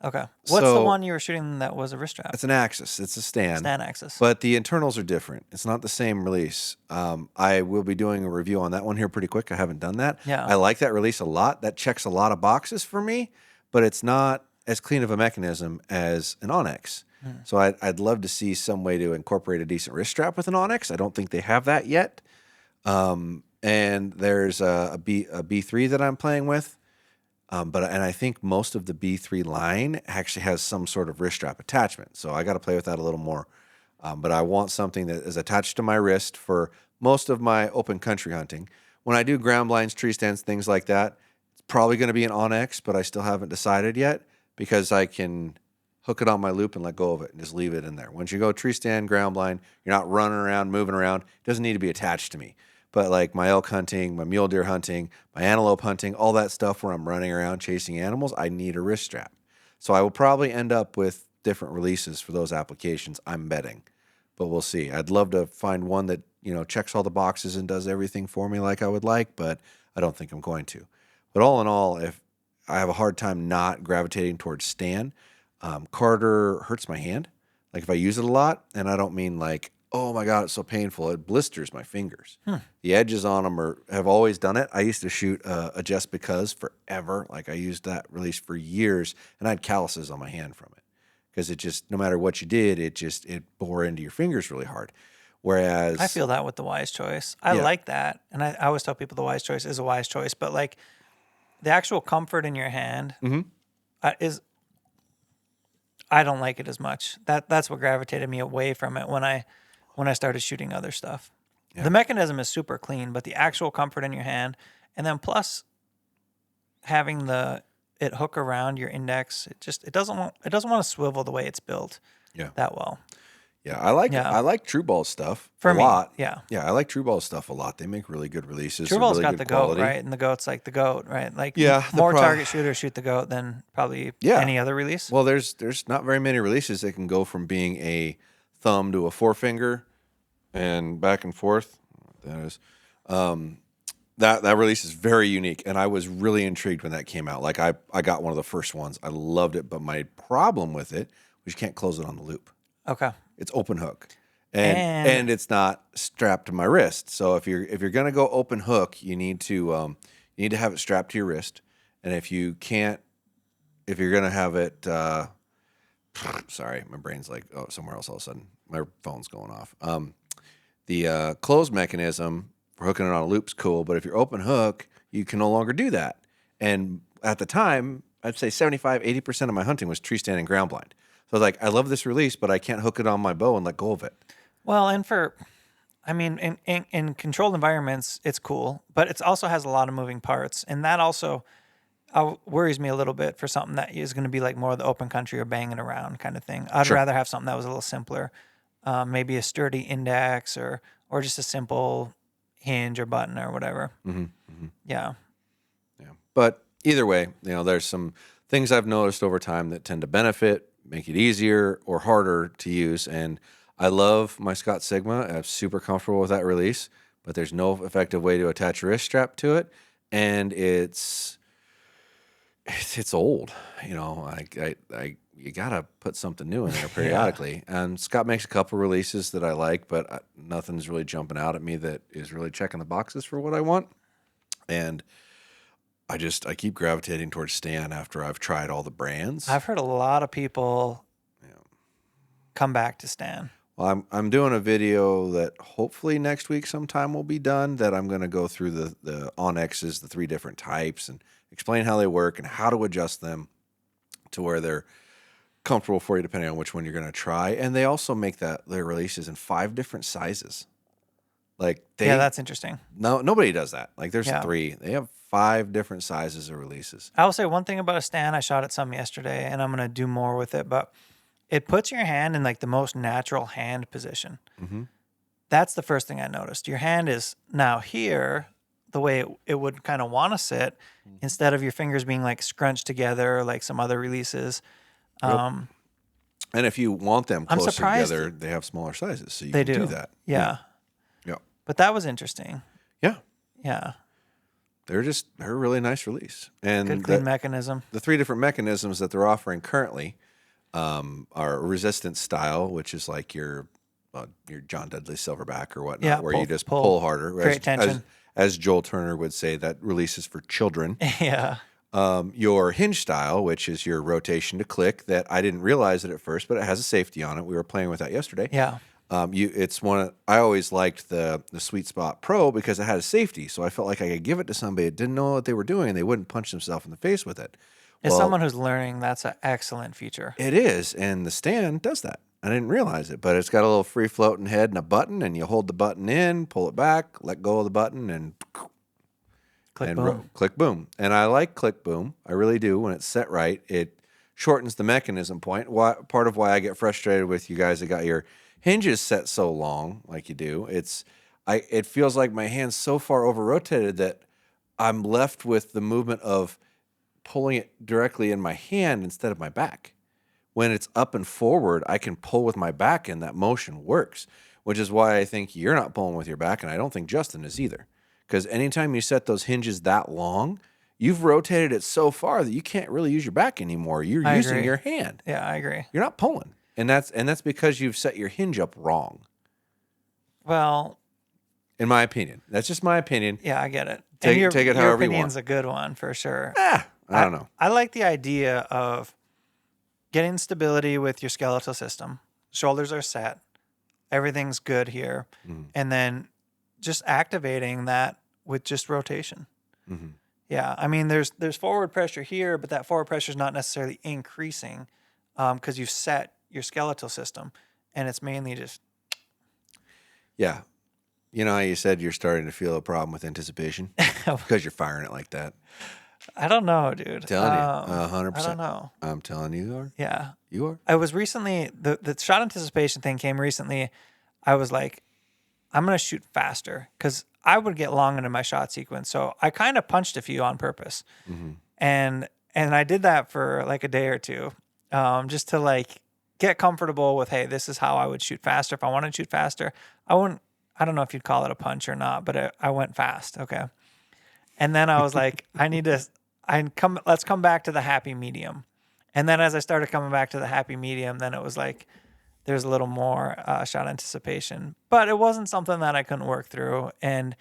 Okay. What's the So- one you were shooting that was a wrist strap? It's an Axis. It's a Stan. Stan Axis. But the internals are different. It's not the same release. I will be doing a review on that one here pretty quick. I haven't done that. Yeah. I like that release a lot. That checks a lot of boxes for me, but it's not as clean of a mechanism as an Onyx. So I'd love to see some way to incorporate a decent wrist strap with an Onyx. I don't think they have that yet. And there's a B3 that I'm playing with. And I think most of the B3 line actually has some sort of wrist strap attachment. So I got to play with that a little more. But I want something that is attached to my wrist for most of my open country hunting. When I do ground blinds, tree stands, things like that, it's probably going to be an Onyx, but I still haven't decided yet because I can hook it on my loop and let go of it and just leave it in there. Once you go tree stand, ground blind, you're not running around, moving around. It doesn't need to be attached to me. But like my elk hunting, my mule deer hunting, my antelope hunting, all that stuff where I'm running around chasing animals, I need a wrist strap. So I will probably end up with different releases for those applications, I'm betting. But we'll see. I'd love to find one that, checks all the boxes and does everything for me like I would like, but I don't think I'm going to. But all in all, if I have a hard time not gravitating towards Stan, Carter hurts my hand. Like if I use it a lot, and I don't mean like, oh my God, it's so painful. It blisters my fingers. The edges on them have always done it. I used to shoot a Just Because forever. Like I used that release for years, and I had calluses on my hand from it because it just, no matter what you did, it bore into your fingers really hard. Whereas I feel that with the Wise Choice. I like that. And I always tell people the Wise Choice is a wise choice, but like the actual comfort in your hand is, I don't like it as much. That's what gravitated me away from it when I started shooting other stuff. Yeah. The mechanism is super clean, but the actual comfort in your hand, and then plus having it hook around your index, it doesn't want to swivel the way it's built that well. Yeah, I like True Ball's stuff For a me, lot. Yeah, I like True Ball's stuff a lot. They make really good releases. True Ball's really got good the quality. goat, right? And the goat's like the goat, right? Like more target shooters shoot the goat than probably any other release. Well, there's not very many releases that can go from being a thumb to a forefinger and back and forth. That is, that release is very unique, and I was really intrigued when that came out. Like I got one of the first ones. I loved it, but my problem with it was you can't close it on the loop. Okay, it's open hook. And it's not strapped to my wrist. So if you're gonna go open hook, you need to have it strapped to your wrist. And if you're gonna have it, sorry, my brain's like somewhere else all of a sudden. My phone's going off. The closed mechanism for hooking it on a loop's cool, but if you're open hook, you can no longer do that. And at the time, I'd say 75-80% of my hunting was tree stand and ground blind. So I was like, I love this release, but I can't hook it on my bow and let go of it. Well, and in controlled environments, it's cool, but it also has a lot of moving parts. And that also worries me a little bit for something that is going to be like more of the open country or banging around kind of thing. I'd rather have something that was a little simpler, maybe a sturdy index or just a simple hinge or button or whatever. Mm-hmm. Mm-hmm. Yeah. But either way, there's some things I've noticed over time that tend to benefit, make it easier or harder to use. And I love my Scott Sigma. I'm super comfortable with that release, but there's no effective way to attach a wrist strap to it. And it's old, you gotta put something new in there periodically. And Scott makes a couple releases that I like, but nothing's really jumping out at me that is really checking the boxes for what I want. And I keep gravitating towards Stan after I've tried all the brands. I've heard a lot of people come back to Stan. Well, I'm doing a video that hopefully next week sometime will be done, that I'm going to go through the Onyxes, the 3 different types, and explain how they work and how to adjust them to where they're comfortable for you depending on which one you're going to try. And they also make their releases in 5 different sizes. That's interesting. No, nobody does that. Like there's 3. They have 5 different sizes of releases. I will say one thing about a Stan. I shot at some yesterday, and I'm going to do more with it, but it puts your hand in like the most natural hand position. Mm-hmm. That's the first thing I noticed. Your hand is now here the way it would kind of want to sit, instead of your fingers being like scrunched together like some other releases. And if you want them closer together, they have smaller sizes, so you can do that. Yeah. But that was interesting. Yeah. Yeah. They're a really nice release. And good clean mechanism. The 3 different mechanisms that they're offering currently are resistance style, which is like your John Dudley Silverback or whatnot, where you just pull harder. Great tension. As Joel Turner would say, that releases for children. Yeah. Your hinge style, which is your rotation to click, that I didn't realize it at first, but it has a safety on it. We were playing with that yesterday. Yeah. I always liked the Sweet Spot Pro because it had a safety, so I felt like I could give it to somebody that didn't know what they were doing and they wouldn't punch themselves in the face with it. As someone who's learning, that's an excellent feature. It is, and the Stand does that. I didn't realize it, but it's got a little free floating head and a button, and you hold the button in, pull it back, let go of the button, and click boom. And I like click boom. I really do. When it's set right, it shortens the mechanism point. Part of why I get frustrated with you guys that got your hinges set so long, like you do, it feels like my hand's so far over rotated that I'm left with the movement of pulling it directly in my hand instead of my back. When it's up and forward, I can pull with my back, and that motion works, which is why I think you're not pulling with your back, and I don't think Justin is either. Because anytime you set those hinges that long, you've rotated it so far that you can't really use your back anymore. You're using your hand. Yeah, I agree. You're not pulling. And that's because you've set your hinge up wrong. Well, in my opinion. That's just my opinion. Yeah, I get it. Take it however you want. Your opinion's a good one for sure. I don't know. I like the idea of getting stability with your skeletal system. Shoulders are set. everything's good here. And then just activating that with just rotation. Yeah, I mean, there's forward pressure here, but that forward pressure is not necessarily increasing because you've set your skeletal system, and it's mainly just. Yeah. You know how you said you're starting to feel a problem with anticipation? Because you're firing it like that. I don't know, dude. Telling you, 100%. I don't know. I'm telling you are. Yeah. You are. I was recently, the shot anticipation thing came recently. I was like, I'm going to shoot faster because I would get long into my shot sequence. So I kind of punched a few on purpose. And I did that for like a day or two just to like get comfortable with, hey, this is how I would shoot faster. If I wanted to shoot faster, I don't know if you'd call it a punch or not, but I went fast. Okay. And then I was like, let's come back to the happy medium. And then as I started coming back to the happy medium, then it was like, there's a little more shot anticipation, but it wasn't something that I couldn't work through. And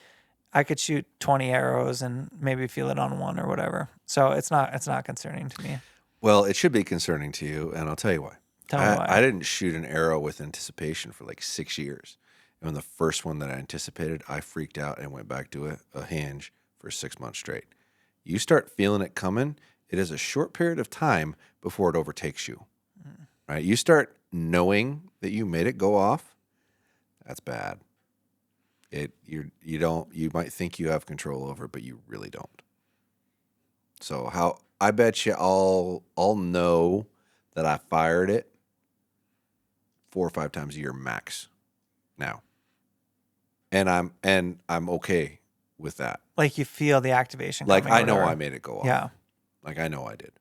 I could shoot 20 arrows and maybe feel it on one or whatever. So it's not concerning to me. Well, it should be concerning to you, and I'll tell you why. Tell me why. I didn't shoot an arrow with anticipation for like 6 years. And when the first one that I anticipated, I freaked out and went back to a hinge for 6 months straight. You start feeling it coming, it is a short period of time before it overtakes you. Right? You start knowing that you made it go off, that's bad. You might think you have control over it, but you really don't. So I bet you I'll know that I fired it 4 or 5 times a year max now. And I'm okay with that. Like you feel the activation. Like I know I made it go off. Yeah. Like I know I did.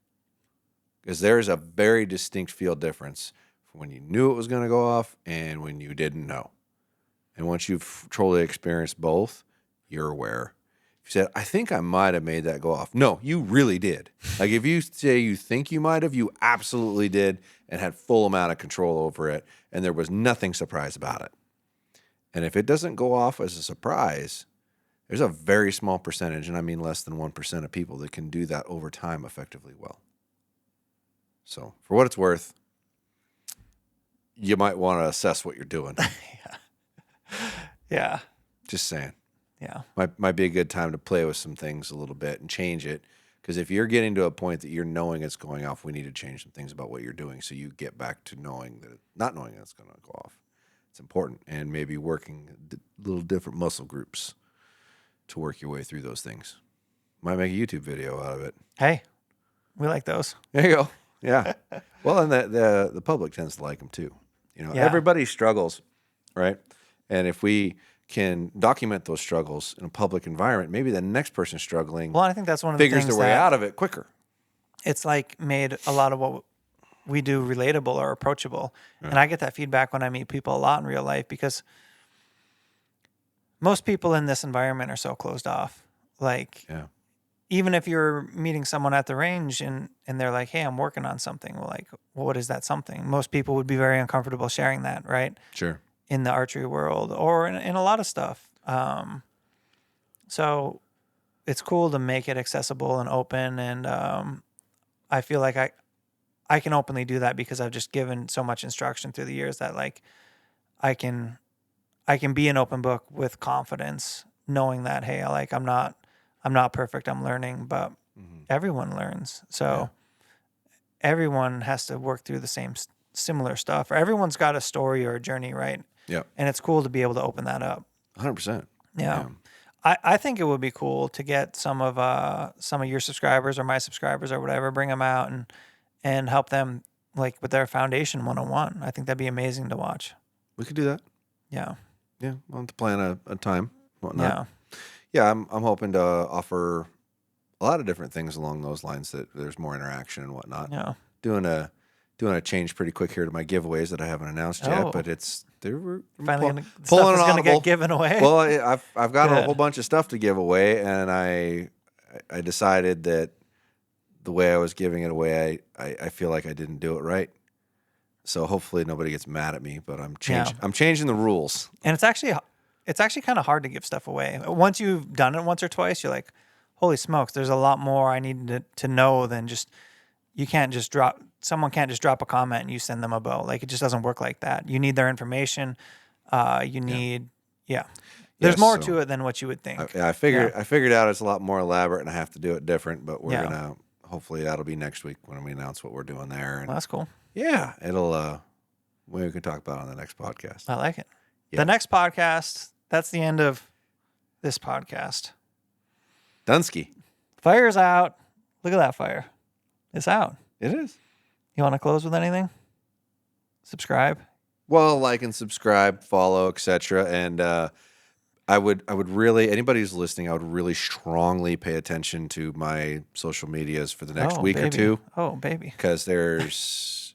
Because there's a very distinct field difference from when you knew it was going to go off and when you didn't know. And once you've truly experienced both, you're aware. If you said, I think I might have made that go off. No, you really did. Like if you say you think you might have, you absolutely did and had full amount of control over it. And there was nothing surprise about it. And if it doesn't go off as a surprise, there's a very small percentage, and I mean less than 1% of people that can do that over time effectively well. So for what it's worth, you might want to assess what you're doing. Yeah. Just saying. Yeah. Might be a good time to play with some things a little bit and change it. Because if you're getting to a point that you're knowing it's going off, we need to change some things about what you're doing so you get back to not knowing that it's going to go off. It's important. And maybe working little different muscle groups to work your way through those things. Might make a YouTube video out of it. Hey, we like those. There you go. Yeah. Well, and the public tends to like them too. You know, everybody struggles, right? And if we can document those struggles in a public environment, maybe the next person struggling I think that's one of the figures things their way out of it quicker. It's like made a lot of what we do relatable or approachable. Yeah. And I get that feedback when I meet people a lot in real life because most people in this environment are so closed off. Like, even if you're meeting someone at the range and they're like, hey, I'm working on something. Well, like, what is that something? Most people would be very uncomfortable sharing that, right? Sure. In the archery world or in a lot of stuff. So it's cool to make it accessible and open. And I feel like I can openly do that because I've just given so much instruction through the years that like I can be an open book with confidence, knowing that, hey, like I'm not perfect, I'm learning, but everyone learns. So everyone has to work through the same similar stuff, or everyone's got a story or a journey, right? Yeah. And it's cool to be able to open that up. 100%. Yeah. I think it would be cool to get some of your subscribers or my subscribers or whatever, bring them out and help them like with their foundation 101. I think that'd be amazing to watch. We could do that. Yeah. Yeah. We'll have to plan a time, whatnot. Yeah. Yeah. I'm hoping to offer a lot of different things along those lines that there's more interaction and whatnot. Yeah. Doing a change pretty quick here to my giveaves that I haven't announced yet, but we're finally pulling going to get given away. Well, I've got a whole bunch of stuff to give away, and I decided that the way I was giving it away, I feel like I didn't do it right. So hopefully nobody gets mad at me, but I'm changing the rules. And it's actually kind of hard to give stuff away. Once you've done it once or twice, you're like, holy smokes, there's a lot more I need to know than just. Someone can't just drop a comment and you send them a bow. Like, it just doesn't work like that. You need their information. You need, There's more to it than what you would think. I figured out it's a lot more elaborate, and I have to do it different. But we're gonna hopefully that'll be next week when we announce what we're doing there. And well, that's cool. Yeah, it'll. We can talk about it on the next podcast. I like it. Yeah. The next podcast. That's the end of this podcast. Dunsky. Fire's out. Look at that fire. It's out. It is. You want to close with anything? Subscribe. Well, like and subscribe, follow, etc. And I would really, anybody who's listening, I would really strongly pay attention to my social medias for the next week or two. Oh, baby. Because there's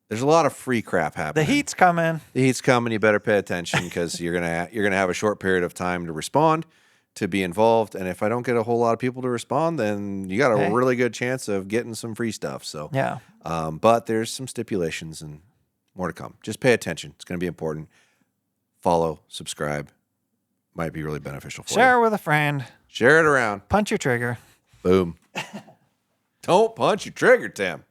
a lot of free crap happening. The heat's coming. You better pay attention because you're gonna have a short period of time to respond, to be involved. And if I don't get a whole lot of people to respond, then you got a really good chance of getting some free stuff. So yeah. But there's some stipulations and more to come. Just pay attention. It's going to be important. Follow, subscribe. Might be really beneficial for you. Share it with a friend. Share it around. Punch your trigger. Boom. Don't punch your trigger, Tim.